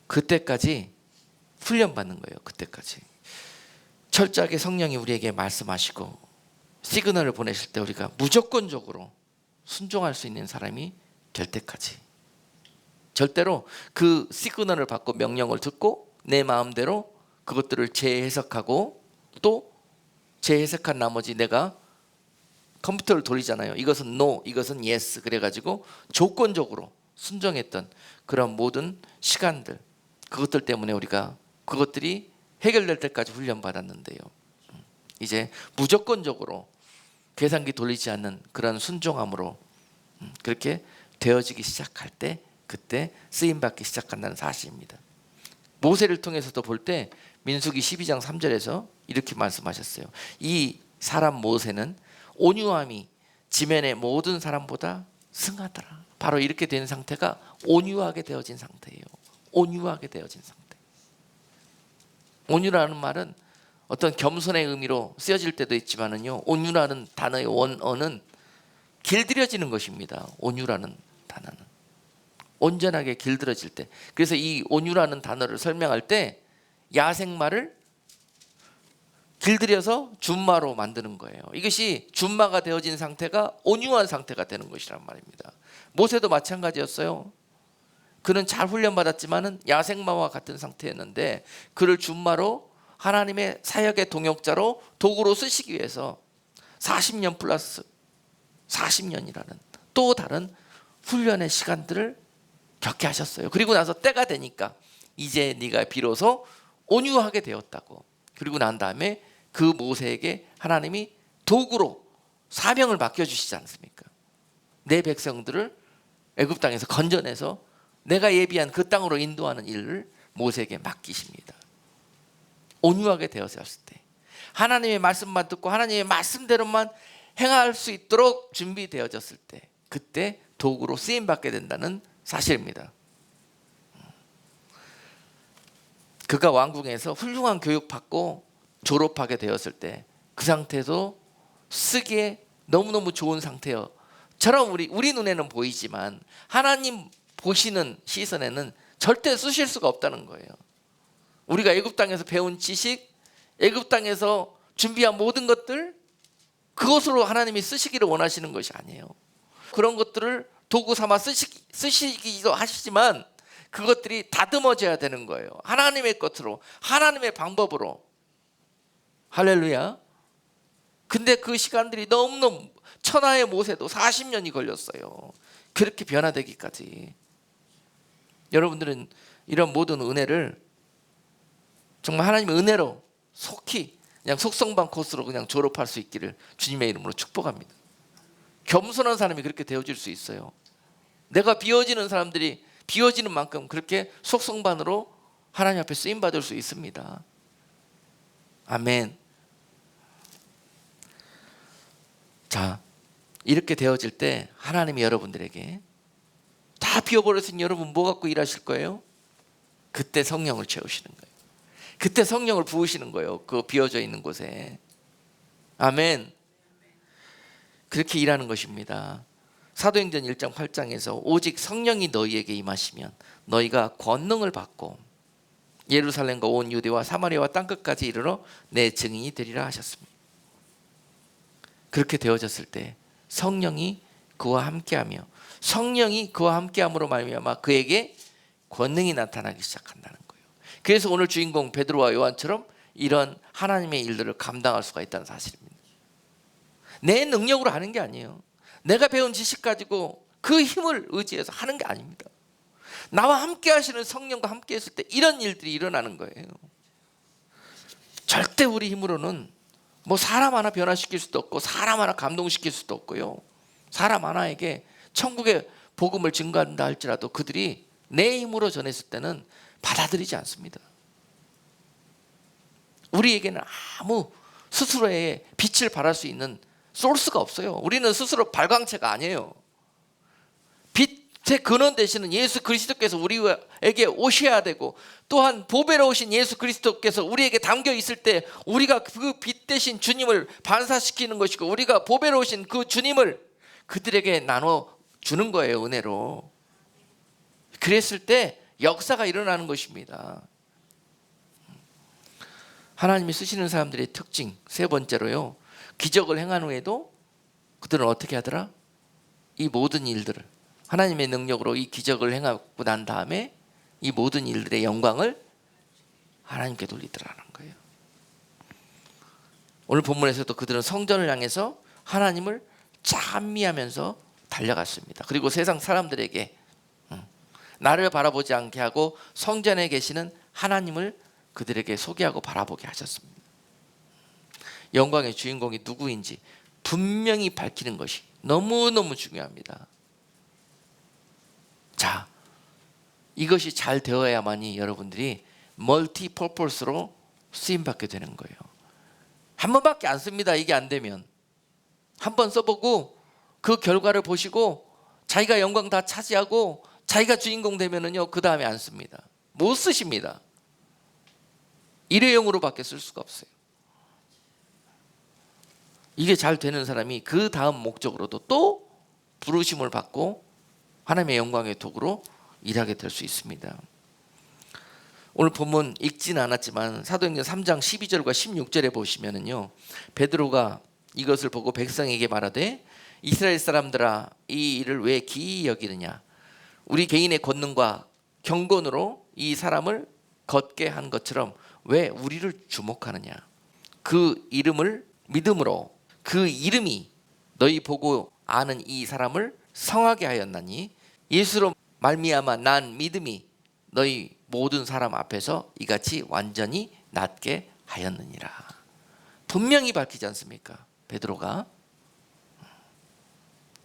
그때까지 훈련받는 거예요. 그때까지 철저하게 성령이 우리에게 말씀하시고 시그널을 보내실 때 우리가 무조건적으로 순종할 수 있는 사람이 될 때까지, 절대로 그 시그널을 받고 명령을 듣고 내 마음대로 그것들을 재해석하고 또 재해석한 나머지 내가 컴퓨터를 돌리잖아요. 이것은 no, 이것은 yes, 그래가지고 조건적으로 순종했던 그런 모든 시간들, 그것들 때문에 우리가 그것들이 해결될 때까지 훈련받았는데요, 이제 무조건적으로 계산기 돌리지 않는 그런 순종함으로 그렇게 되어지기 시작할 때 그때 쓰임받기 시작한다는 사실입니다. 모세를 통해서도 볼 때 민수기 12장 3절에서 이렇게 말씀하셨어요. 이 사람 모세는 온유함이 지면의 모든 사람보다 승하더라. 바로 이렇게 된 상태가 온유하게 되어진 상태예요. 온유하게 되어진 상태. 온유라는 말은 어떤 겸손의 의미로 쓰여질 때도 있지만은요, 온유라는 단어의 원어는 길들여지는 것입니다. 온유라는 단어는 온전하게 길들여질 때. 그래서 이 온유라는 단어를 설명할 때 야생마를 길들여서 준마로 만드는 거예요. 이것이 준마가 되어진 상태가 온유한 상태가 되는 것이란 말입니다. 모세도 마찬가지였어요. 그는 잘 훈련받았지만은 야생마와 같은 상태였는데 그를 준마로 하나님의 사역의 동역자로 도구로 쓰시기 위해서 40년 플러스 40년이라는 또 다른 훈련의 시간들을 겪게 하셨어요. 그리고 나서 때가 되니까 이제 네가 비로소 온유하게 되었다고. 그리고 난 다음에 그 모세에게 하나님이 도구로 사명을 맡겨주시지 않습니까? 내 백성들을 애굽 땅에서 건져내서 내가 예비한 그 땅으로 인도하는 일을 모세에게 맡기십니다. 온유하게 되었을 때, 하나님의 말씀만 듣고 하나님의 말씀대로만 행할 수 있도록 준비되어졌을 때, 그때 도구로 쓰임받게 된다는 사실입니다. 그가 왕궁에서 훌륭한 교육받고 졸업하게 되었을 때 그 상태도 쓰기에 너무너무 좋은 상태처럼 우리 눈에는 보이지만 하나님 보시는 시선에는 절대 쓰실 수가 없다는 거예요. 우리가 애굽 땅에서 배운 지식, 애굽 땅에서 준비한 모든 것들, 그것으로 하나님이 쓰시기를 원하시는 것이 아니에요. 그런 것들을 도구 삼아 쓰시기도 하시지만 그것들이 다듬어져야 되는 거예요. 하나님의 것으로, 하나님의 방법으로. 할렐루야. 근데 그 시간들이 너무너무, 천하의 모세도 40년이 걸렸어요. 그렇게 변화되기까지. 여러분들은 이런 모든 은혜를 정말 하나님의 은혜로 속히 그냥 속성방 코스로 그냥 졸업할 수 있기를 주님의 이름으로 축복합니다. 겸손한 사람이 그렇게 되어질 수 있어요. 내가 비워지는 사람들이 비워지는 만큼 그렇게 속성반으로 하나님 앞에 쓰임받을 수 있습니다. 아멘. 자, 이렇게 되어질 때 하나님이 여러분들에게 다 비워버렸으니 여러분 뭐 갖고 일하실 거예요? 그때 성령을 채우시는 거예요. 그때 성령을 부으시는 거예요. 그 비워져 있는 곳에. 아멘. 그렇게 일하는 것입니다. 사도행전 1장 8장에서 오직 성령이 너희에게 임하시면 너희가 권능을 받고 예루살렘과 온 유대와 사마리아와 땅끝까지 이르러 내 증인이 되리라 하셨습니다. 그렇게 되어졌을 때 성령이 그와 함께하며 성령이 그와 함께함으로 말미암아 그에게 권능이 나타나기 시작한다는 거예요. 그래서 오늘 주인공 베드로와 요한처럼 이런 하나님의 일들을 감당할 수가 있다는 사실입니다. 내 능력으로 하는 게 아니에요. 내가 배운 지식 가지고 그 힘을 의지해서 하는 게 아닙니다. 나와 함께 하시는 성령과 함께 했을 때 이런 일들이 일어나는 거예요. 절대 우리 힘으로는 뭐 사람 하나 변화시킬 수도 없고 사람 하나 감동시킬 수도 없고요. 사람 하나에게 천국의 복음을 증거한다 할지라도 그들이 내 힘으로 전했을 때는 받아들이지 않습니다. 우리에게는 아무 스스로의 빛을 발할 수 있는 소스가 없어요. 우리는 스스로 발광체가 아니에요. 빛의 근원 되시는 예수 그리스도께서 우리에게 오셔야 되고 또한 보배로우신 예수 그리스도께서 우리에게 담겨 있을 때 우리가 그 빛 대신 주님을 반사시키는 것이고 우리가 보배로우신 그 주님을 그들에게 나눠주는 거예요. 은혜로. 그랬을 때 역사가 일어나는 것입니다. 하나님이 쓰시는 사람들의 특징 세 번째로요, 기적을 행한 후에도 그들은 어떻게 하더라? 이 모든 일들을 하나님의 능력으로 이 기적을 행하고 난 다음에 이 모든 일들의 영광을 하나님께 돌리더라는 거예요. 오늘 본문에서도 그들은 성전을 향해서 하나님을 찬미하면서 달려갔습니다. 그리고 세상 사람들에게 나를 바라보지 않게 하고 성전에 계시는 하나님을 그들에게 소개하고 바라보게 하셨습니다. 영광의 주인공이 누구인지 분명히 밝히는 것이 너무너무 중요합니다. 자, 이것이 잘 되어야만이 여러분들이 멀티퍼포스로 쓰임받게 되는 거예요. 한 번밖에 안 씁니다. 이게 안 되면 한 번 써보고 그 결과를 보시고 자기가 영광 다 차지하고 자기가 주인공 되면은요, 그 다음에 안 씁니다. 못 쓰십니다. 일회용으로밖에 쓸 수가 없어요. 이게 잘 되는 사람이 그 다음 목적으로도 또 부르심을 받고 하나님의 영광의 도구로 일하게 될 수 있습니다. 오늘 본문 읽지는 않았지만 사도행전 3장 12절과 16절에 보시면은요, 베드로가 이것을 보고 백성에게 말하되 이스라엘 사람들아, 이 일을 왜 기이 여기느냐? 우리 개인의 권능과 경건으로 이 사람을 걷게 한 것처럼 왜 우리를 주목하느냐? 그 이름을 믿음으로 그 이름이 너희 보고 아는 이 사람을 성하게 하였나니 예수로 말미암아 난 믿음이 너희 모든 사람 앞에서 이같이 완전히 낫게 하였느니라. 분명히 밝히지 않습니까? 베드로가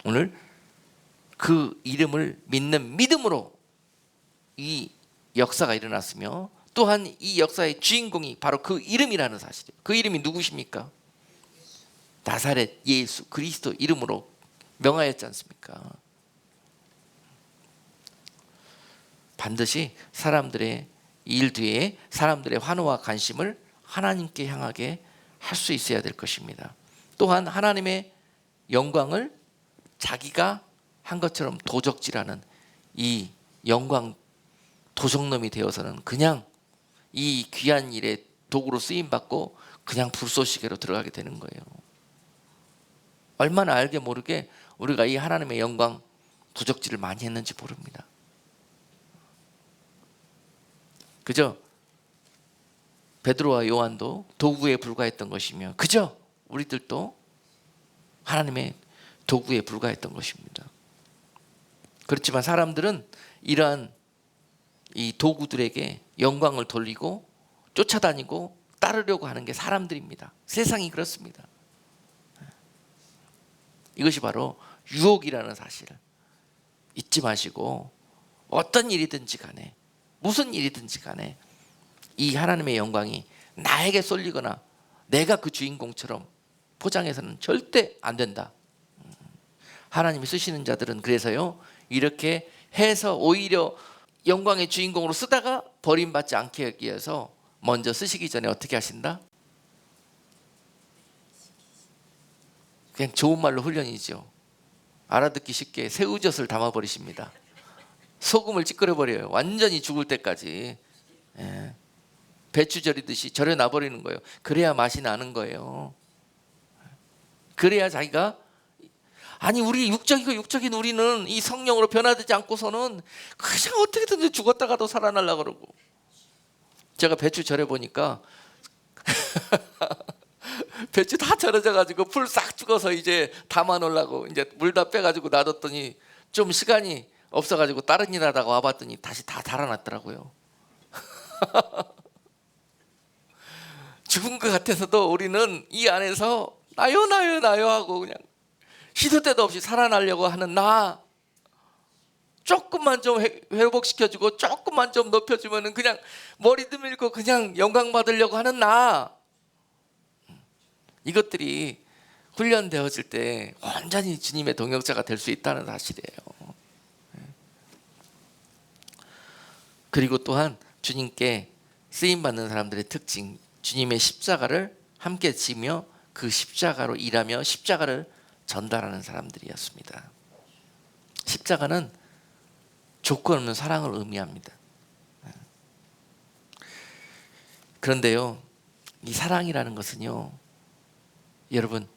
오늘 그 이름을 믿는 믿음으로 이 역사가 일어났으며, 또한 이 역사의 주인공이 바로 그 이름이라는 사실이에요. 그 이름이 누구십니까? 나사렛 예수 그리스도 이름으로 명하였지 않습니까? 반드시 사람들의 일 뒤에 사람들의 환호와 관심을 하나님께 향하게 할 수 있어야 될 것입니다. 또한 하나님의 영광을 자기가 한 것처럼 도적질하는 이 영광 도적놈이 되어서는 그냥 이 귀한 일에 도구로 쓰임받고 그냥 불쏘시개로 들어가게 되는 거예요. 얼마나 알게 모르게 우리가 이 하나님의 영광 도적질을 많이 했는지 모릅니다. 그죠? 베드로와 요한도 도구에 불과했던 것이며, 그죠? 우리들도 하나님의 도구에 불과했던 것입니다. 그렇지만 사람들은 이러한 이 도구들에게 영광을 돌리고 쫓아다니고 따르려고 하는 게 사람들입니다. 세상이 그렇습니다. 이것이 바로 유혹이라는 사실을 잊지 마시고, 어떤 일이든지 간에 무슨 일이든지 간에 이 하나님의 영광이 나에게 쏠리거나 내가 그 주인공처럼 포장해서는 절대 안 된다. 하나님이 쓰시는 자들은 그래서요, 이렇게 해서 오히려 영광의 주인공으로 쓰다가 버림받지 않게 하기 위해서 먼저 쓰시기 전에 어떻게 하신다? 그냥 좋은 말로 훈련이죠. 알아듣기 쉽게 새우젓을 담아버리십니다. 소금을 찌끄려버려요. 완전히 죽을 때까지. 예. 배추 절이듯이 절여놔버리는 거예요. 그래야 맛이 나는 거예요. 그래야 자기가, 아니 우리 육적인 우리는 이 성령으로 변화되지 않고서는 그냥 어떻게든 죽었다가도 살아나려고 그러고. 제가 배추 절여보니까 배추 다 절여져가지고 풀 싹 죽어서 이제 담아놓으려고 이제 물 다 빼가지고 놔뒀더니 좀 시간이 없어가지고 다른 일 하다가 와봤더니 다시 다 달아났더라고요. 죽은 것 같아서도 우리는 이 안에서 나요 하고 그냥 시도 때도 없이 살아나려고 하는 나, 조금만 좀 회복시켜주고 조금만 좀 높여주면 그냥 머리 드밀고 그냥 영광 받으려고 하는 나, 이것들이 훈련되어질 때 완전히 주님의 동역자가 될 수 있다는 사실이에요. 그리고 또한 주님께 쓰임받는 사람들의 특징, 주님의 십자가를 함께 지며 그 십자가로 일하며 십자가를 전달하는 사람들이었습니다. 십자가는 조건 없는 사랑을 의미합니다. 그런데요, 이 사랑이라는 것은요, 여러분,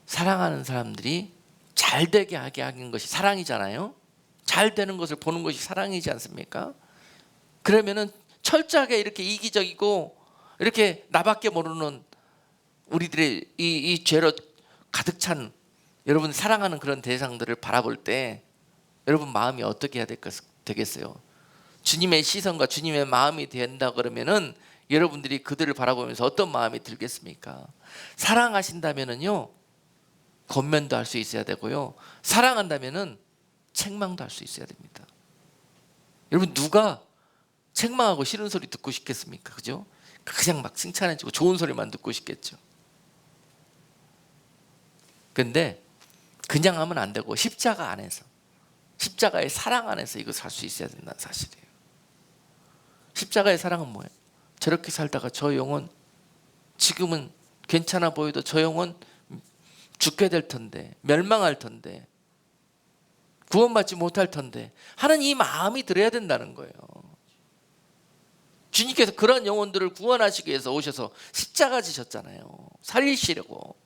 사랑하는 사람들이 잘 되게 하게 하는 것이 사랑이잖아요. 잘 되는 것을 보는 것이 사랑이지 않습니까? 그러면은 철저하게 이렇게 이기적이고 이렇게 나밖에 모르는 우리들의 이 죄로 가득 찬 여러분 사랑하는 그런 대상들을 바라볼 때 여러분 마음이 어떻게 해야 되겠어요? 주님의 시선과 주님의 마음이 된다 그러면은 여러분들이 그들을 바라보면서 어떤 마음이 들겠습니까? 사랑하신다면은요, 권면도 할 수 있어야 되고요, 사랑한다면은 책망도 할 수 있어야 됩니다. 여러분 누가 책망하고 싫은 소리 듣고 싶겠습니까? 그죠? 그냥 막 칭찬해주고 좋은 소리만 듣고 싶겠죠. 근데 그냥 하면 안 되고 십자가 안에서, 십자가의 사랑 안에서 이것을 할 수 있어야 된다는 사실이에요. 십자가의 사랑은 뭐예요? 저렇게 살다가 저 영혼 지금은 괜찮아 보여도 저 영혼 죽게 될 텐데, 멸망할 텐데, 구원받지 못할 텐데 하는 이 마음이 들어야 된다는 거예요. 주님께서 그런 영혼들을 구원하시기 위해서 오셔서 십자가 지셨잖아요. 살리시려고.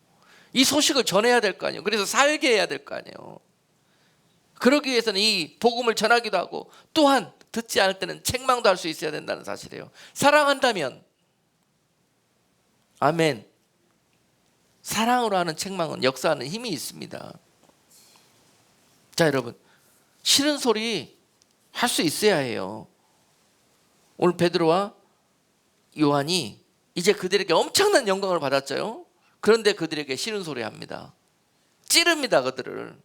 이 소식을 전해야 될 거 아니에요. 그래서 살게 해야 될 거 아니에요. 그러기 위해서는 이 복음을 전하기도 하고, 또한 듣지 않을 때는 책망도 할 수 있어야 된다는 사실이에요. 사랑한다면, 아멘, 사랑으로 하는 책망은 역사하는 힘이 있습니다. 자, 여러분, 싫은 소리 할 수 있어야 해요. 오늘 베드로와 요한이 이제 그들에게 엄청난 영광을 받았죠. 그런데 그들에게 싫은 소리 합니다. 찌릅니다. 그들을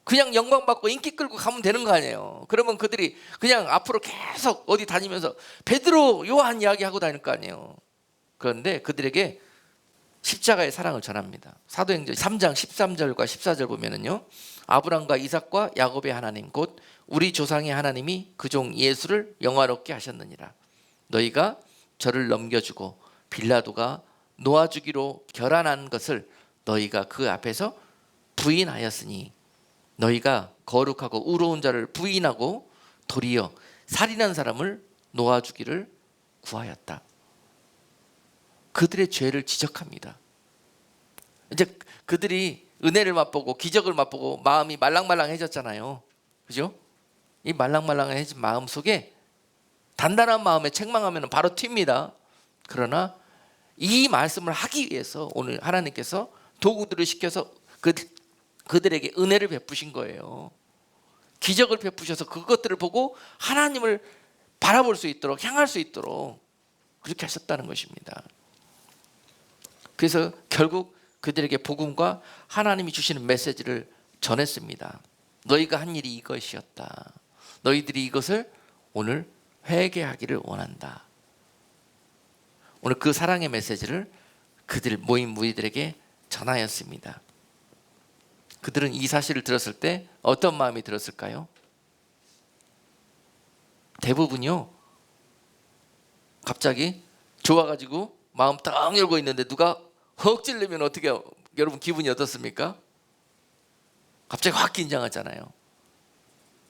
그냥 영광 받고 인기 끌고 가면 되는 거 아니에요. 그러면 그들이 그냥 앞으로 계속 어디 다니면서 베드로, 요한 이야기하고 다닐 거 아니에요. 그런데 그들에게 십자가의 사랑을 전합니다. 사도행전 3장 13절과 14절 보면은요, 아브라함과 이삭과 야곱의 하나님 곧 우리 조상의 하나님이 그 종 예수를 영화롭게 하셨느니라. 너희가 저를 넘겨주고 빌라도가 놓아주기로 결안한 것을 너희가 그 앞에서 부인하였으니 너희가 거룩하고 의로운 자를 부인하고 도리어 살인한 사람을 놓아주기를 구하였다. 그들의 죄를 지적합니다. 이제 그들이 은혜를 맛보고 기적을 맛보고 마음이 말랑말랑해졌잖아요. 그죠? 이 말랑말랑해진 마음 속에 단단한 마음에 책망하면 바로 튑니다. 그러나 이 말씀을 하기 위해서 오늘 하나님께서 도구들을 시켜서 그들에게 은혜를 베푸신 거예요. 기적을 베푸셔서 그것들을 보고 하나님을 바라볼 수 있도록, 향할 수 있도록 그렇게 하셨다는 것입니다. 그래서 결국 그들에게 복음과 하나님이 주시는 메시지를 전했습니다. 너희가 한 일이 이것이었다. 너희들이 이것을 오늘 회개하기를 원한다. 오늘 그 사랑의 메시지를 그들 모인 무리들에게 전하였습니다. 그들은 이 사실을 들었을 때 어떤 마음이 들었을까요? 대부분요, 갑자기 좋아가지고 마음 딱 열고 있는데 누가 헉 찔르면 어떻게 해요? 여러분 기분이 어떻습니까? 갑자기 확 긴장하잖아요.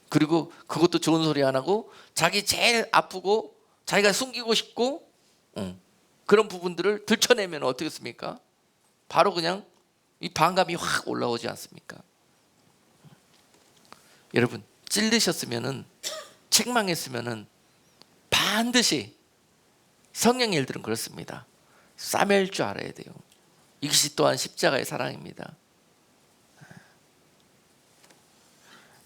그리고 그것도 좋은 소리 안 하고 자기 제일 아프고 자기가 숨기고 싶고 그런 부분들을 들춰내면 어떻겠습니까? 바로 그냥 이 반감이 확 올라오지 않습니까? 여러분, 찔리셨으면은, 책망했으면은 반드시 성령의 일들은 그렇습니다. 싸맬 줄 알아야 돼요. 이것이 또한 십자가의 사랑입니다.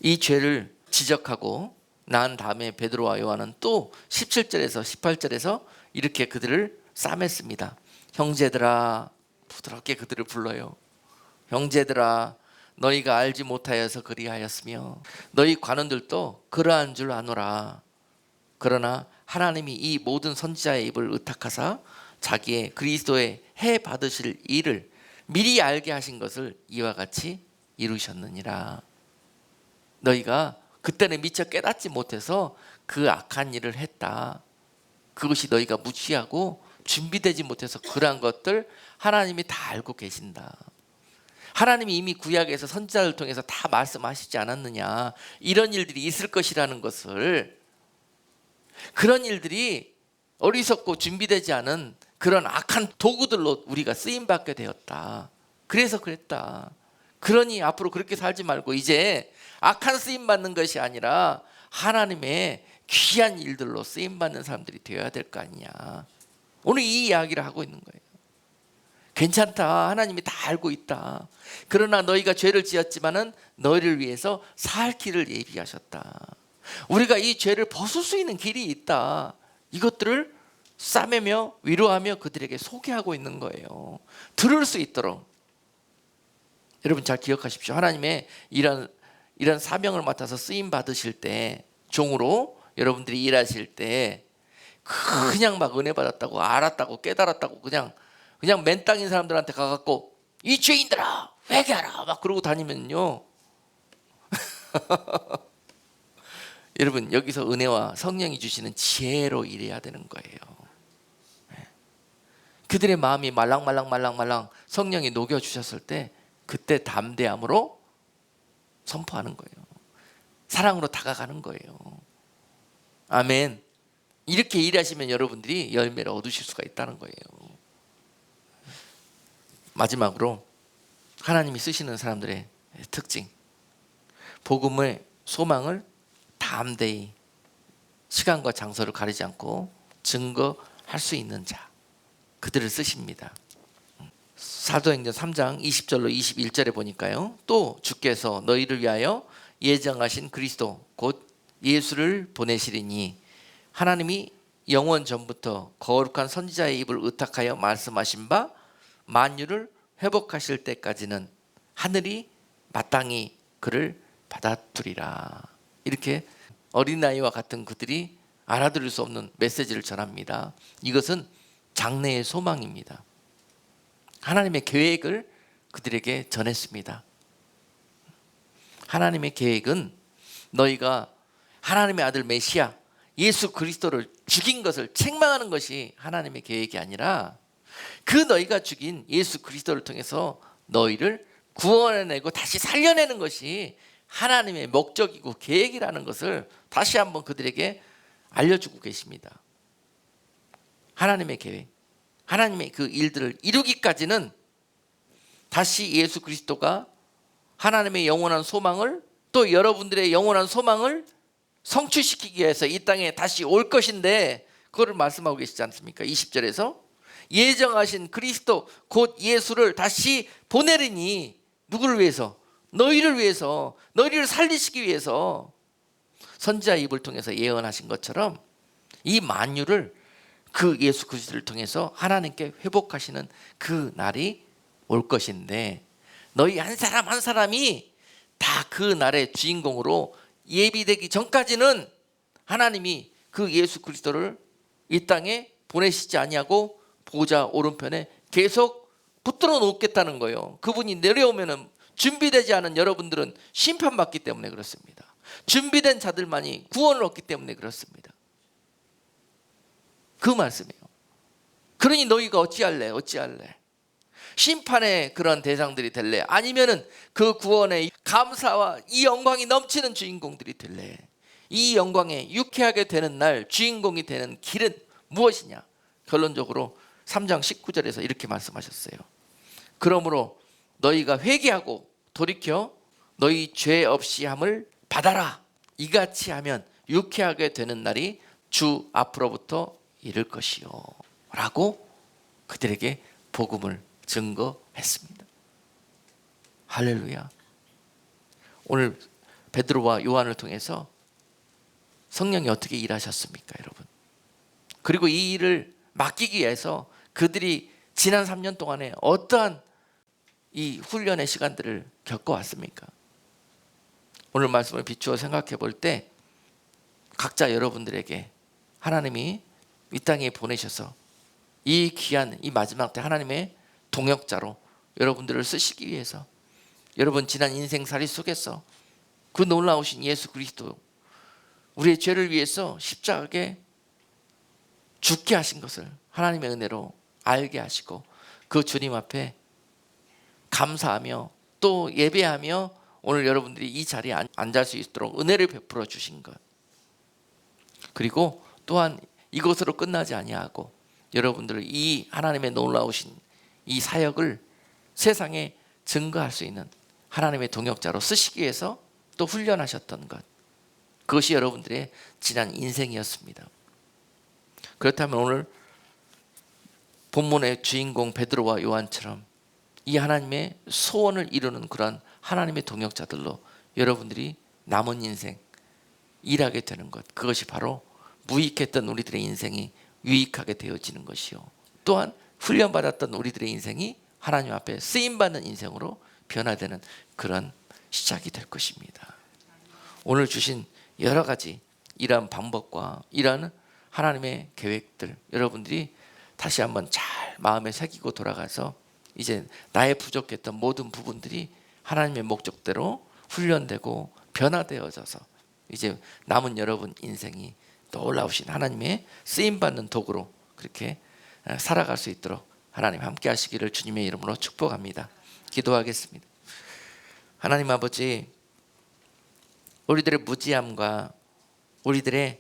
이 죄를 지적하고 난 다음에 베드로와 요한은 또 17절에서 18절에서 이렇게 그들을 싸맸습니다. 형제들아, 부드럽게 그들을 불러요. 형제들아, 너희가 알지 못하여서 그리하였으며 너희 관원들도 그러한 줄 아노라. 그러나 하나님이 이 모든 선지자의 입을 의탁하사 자기의 그리스도의 해 받으실 일을 미리 알게 하신 것을 이와 같이 이루셨느니라. 너희가 그때는 미처 깨닫지 못해서 그 악한 일을 했다. 그것이 너희가 무시하고 준비되지 못해서 그러한 것들 하나님이 다 알고 계신다. 하나님이 이미 구약에서 선지자를 통해서 다 말씀하시지 않았느냐. 이런 일들이 있을 것이라는 것을, 그런 일들이 어리석고 준비되지 않은 그런 악한 도구들로 우리가 쓰임받게 되었다. 그래서 그랬다. 그러니 앞으로 그렇게 살지 말고 이제 악한 쓰임받는 것이 아니라 하나님의 귀한 일들로 쓰임받는 사람들이 되어야 될 거 아니냐. 오늘 이 이야기를 하고 있는 거예요. 괜찮다. 하나님이 다 알고 있다. 그러나 너희가 죄를 지었지만은 너희를 위해서 살 길을 예비하셨다. 우리가 이 죄를 벗을 수 있는 길이 있다. 이것들을 싸매며 위로하며 그들에게 소개하고 있는 거예요. 들을 수 있도록. 여러분 잘 기억하십시오. 하나님의 이런 사명을 맡아서 쓰임 받으실 때, 종으로 여러분들이 일하실 때 그냥 막 은혜 받았다고, 알았다고, 깨달았다고 그냥 맨땅인 사람들한테 가갖고 이 죄인들아 회개하라 막 그러고 다니면요 여러분 여기서 은혜와 성령이 주시는 지혜로 일해야 되는 거예요. 그들의 마음이 말랑말랑 성령이 녹여주셨을 때 그때 담대함으로 선포하는 거예요. 사랑으로 다가가는 거예요. 아멘. 이렇게 일하시면 여러분들이 열매를 얻으실 수가 있다는 거예요. 마지막으로 하나님이 쓰시는 사람들의 특징, 복음의 소망을 담대히 시간과 장소를 가리지 않고 증거할 수 있는 자, 그들을 쓰십니다. 사도행전 3장 20절로 21절에 보니까요, 또 주께서 너희를 위하여 예정하신 그리스도 곧 예수를 보내시리니 하나님이 영원 전부터 거룩한 선지자의 입을 의탁하여 말씀하신 바 만유를 회복하실 때까지는 하늘이 마땅히 그를 받아두리라. 이렇게 어린아이와 같은 그들이 알아들을 수 없는 메시지를 전합니다. 이것은 장래의 소망입니다. 하나님의 계획을 그들에게 전했습니다. 하나님의 계획은 너희가 하나님의 아들 메시아 예수 그리스도를 죽인 것을 책망하는 것이 하나님의 계획이 아니라 그 너희가 죽인 예수 그리스도를 통해서 너희를 구원해내고 다시 살려내는 것이 하나님의 목적이고 계획이라는 것을 다시 한번 그들에게 알려주고 계십니다. 하나님의 계획, 하나님의 그 일들을 이루기까지는 다시 예수 그리스도가 하나님의 영원한 소망을, 또 여러분들의 영원한 소망을 성취시키기 위해서 이 땅에 다시 올 것인데, 그거를 말씀하고 계시지 않습니까? 20절에서 예정하신 그리스도 곧 예수를 다시 보내리니, 누구를 위해서? 너희를 위해서, 너희를 살리시기 위해서. 선지자의 입을 통해서 예언하신 것처럼 이 만유를 그 예수 그리스도를 통해서 하나님께 회복하시는 그 날이 올 것인데, 너희 한 사람 한 사람이 다 그 날의 주인공으로 예비되기 전까지는 하나님이 그 예수 그리스도를 이 땅에 보내시지 아니하고 보좌 오른편에 계속 붙들어 놓겠다는 거예요. 그분이 내려오면은 준비되지 않은 여러분들은 심판받기 때문에 그렇습니다. 준비된 자들만이 구원을 얻기 때문에 그렇습니다. 그 말씀이에요. 그러니 너희가 어찌할래? 심판의 그런 대상들이 될래? 아니면은 그 구원의 감사와 이 영광이 넘치는 주인공들이 될래? 이 영광에 유쾌하게 되는 날 주인공이 되는 길은 무엇이냐? 결론적으로 3장 19절에서 이렇게 말씀하셨어요. 그러므로 너희가 회개하고 돌이켜 너희 죄 없이 함을 받아라. 이같이 하면 유쾌하게 되는 날이 주 앞으로부터 이를 것이요 라고 그들에게 복음을 증거했습니다. 할렐루야. 오늘 베드로와 요한을 통해서 성령이 어떻게 일하셨습니까, 여러분? 그리고 이 일을 맡기기 위해서 그들이 지난 3년 동안에 어떠한 이 훈련의 시간들을 겪어왔습니까? 오늘 말씀을 비추어 생각해 볼 때 각자 여러분들에게 하나님이 이 땅에 보내셔서 이 귀한 이 마지막 때 하나님의 동역자로 여러분들을 쓰시기 위해서, 여러분 지난 인생살이 속에서 그 놀라우신 예수 그리스도, 우리의 죄를 위해서 십자가에 죽게 하신 것을 하나님의 은혜로 알게 하시고 그 주님 앞에 감사하며 또 예배하며 오늘 여러분들이 이 자리에 앉을 수 있도록 은혜를 베풀어 주신 것, 그리고 또한 이것으로 끝나지 아니하고 여러분들을 이 하나님의 놀라우신 이 사역을 세상에 증거할 수 있는 하나님의 동역자로 쓰시기 위해서 또 훈련하셨던 것, 그것이 여러분들의 지난 인생이었습니다. 그렇다면 오늘 본문의 주인공 베드로와 요한처럼 이 하나님의 소원을 이루는 그런 하나님의 동역자들로 여러분들이 남은 인생 일하게 되는 것, 그것이 바로 무익했던 우리들의 인생이 유익하게 되어지는 것이요, 또한 훈련받았던 우리들의 인생이 하나님 앞에 쓰임받는 인생으로 변화되는 그런 시작이 될 것입니다. 오늘 주신 여러 가지 이러한 방법과 이러한 하나님의 계획들, 여러분들이 다시 한번 잘 마음에 새기고 돌아가서 이제 나의 부족했던 모든 부분들이 하나님의 목적대로 훈련되고 변화되어져서 이제 남은 여러분 인생이 놀라우신 하나님의 쓰임받는 도구로 그렇게 살아갈 수 있도록 하나님 함께 하시기를 주님의 이름으로 축복합니다. 기도하겠습니다. 하나님 아버지, 우리들의 무지함과 우리들의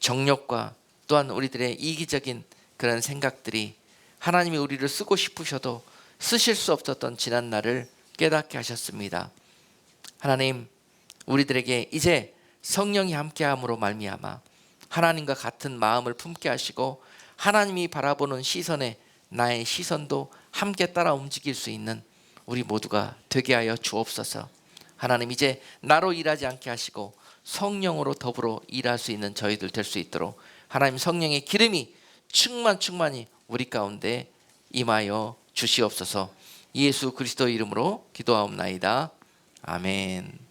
정욕과 또한 우리들의 이기적인 그런 생각들이 하나님이 우리를 쓰고 싶으셔도 쓰실 수 없었던 지난 날을 깨닫게 하셨습니다. 하나님, 우리들에게 이제 성령이 함께함으로 말미암아 하나님과 같은 마음을 품게 하시고 하나님이 바라보는 시선에 나의 시선도 함께 따라 움직일 수 있는 우리 모두가 되게 하여 주옵소서. 하나님, 이제 나로 일하지 않게 하시고 성령으로 더불어 일할 수 있는 저희들 될 수 있도록 하나님 성령의 기름이 충만히 우리 가운데 임하여 주시옵소서. 예수 그리스도 이름으로 기도하옵나이다. 아멘.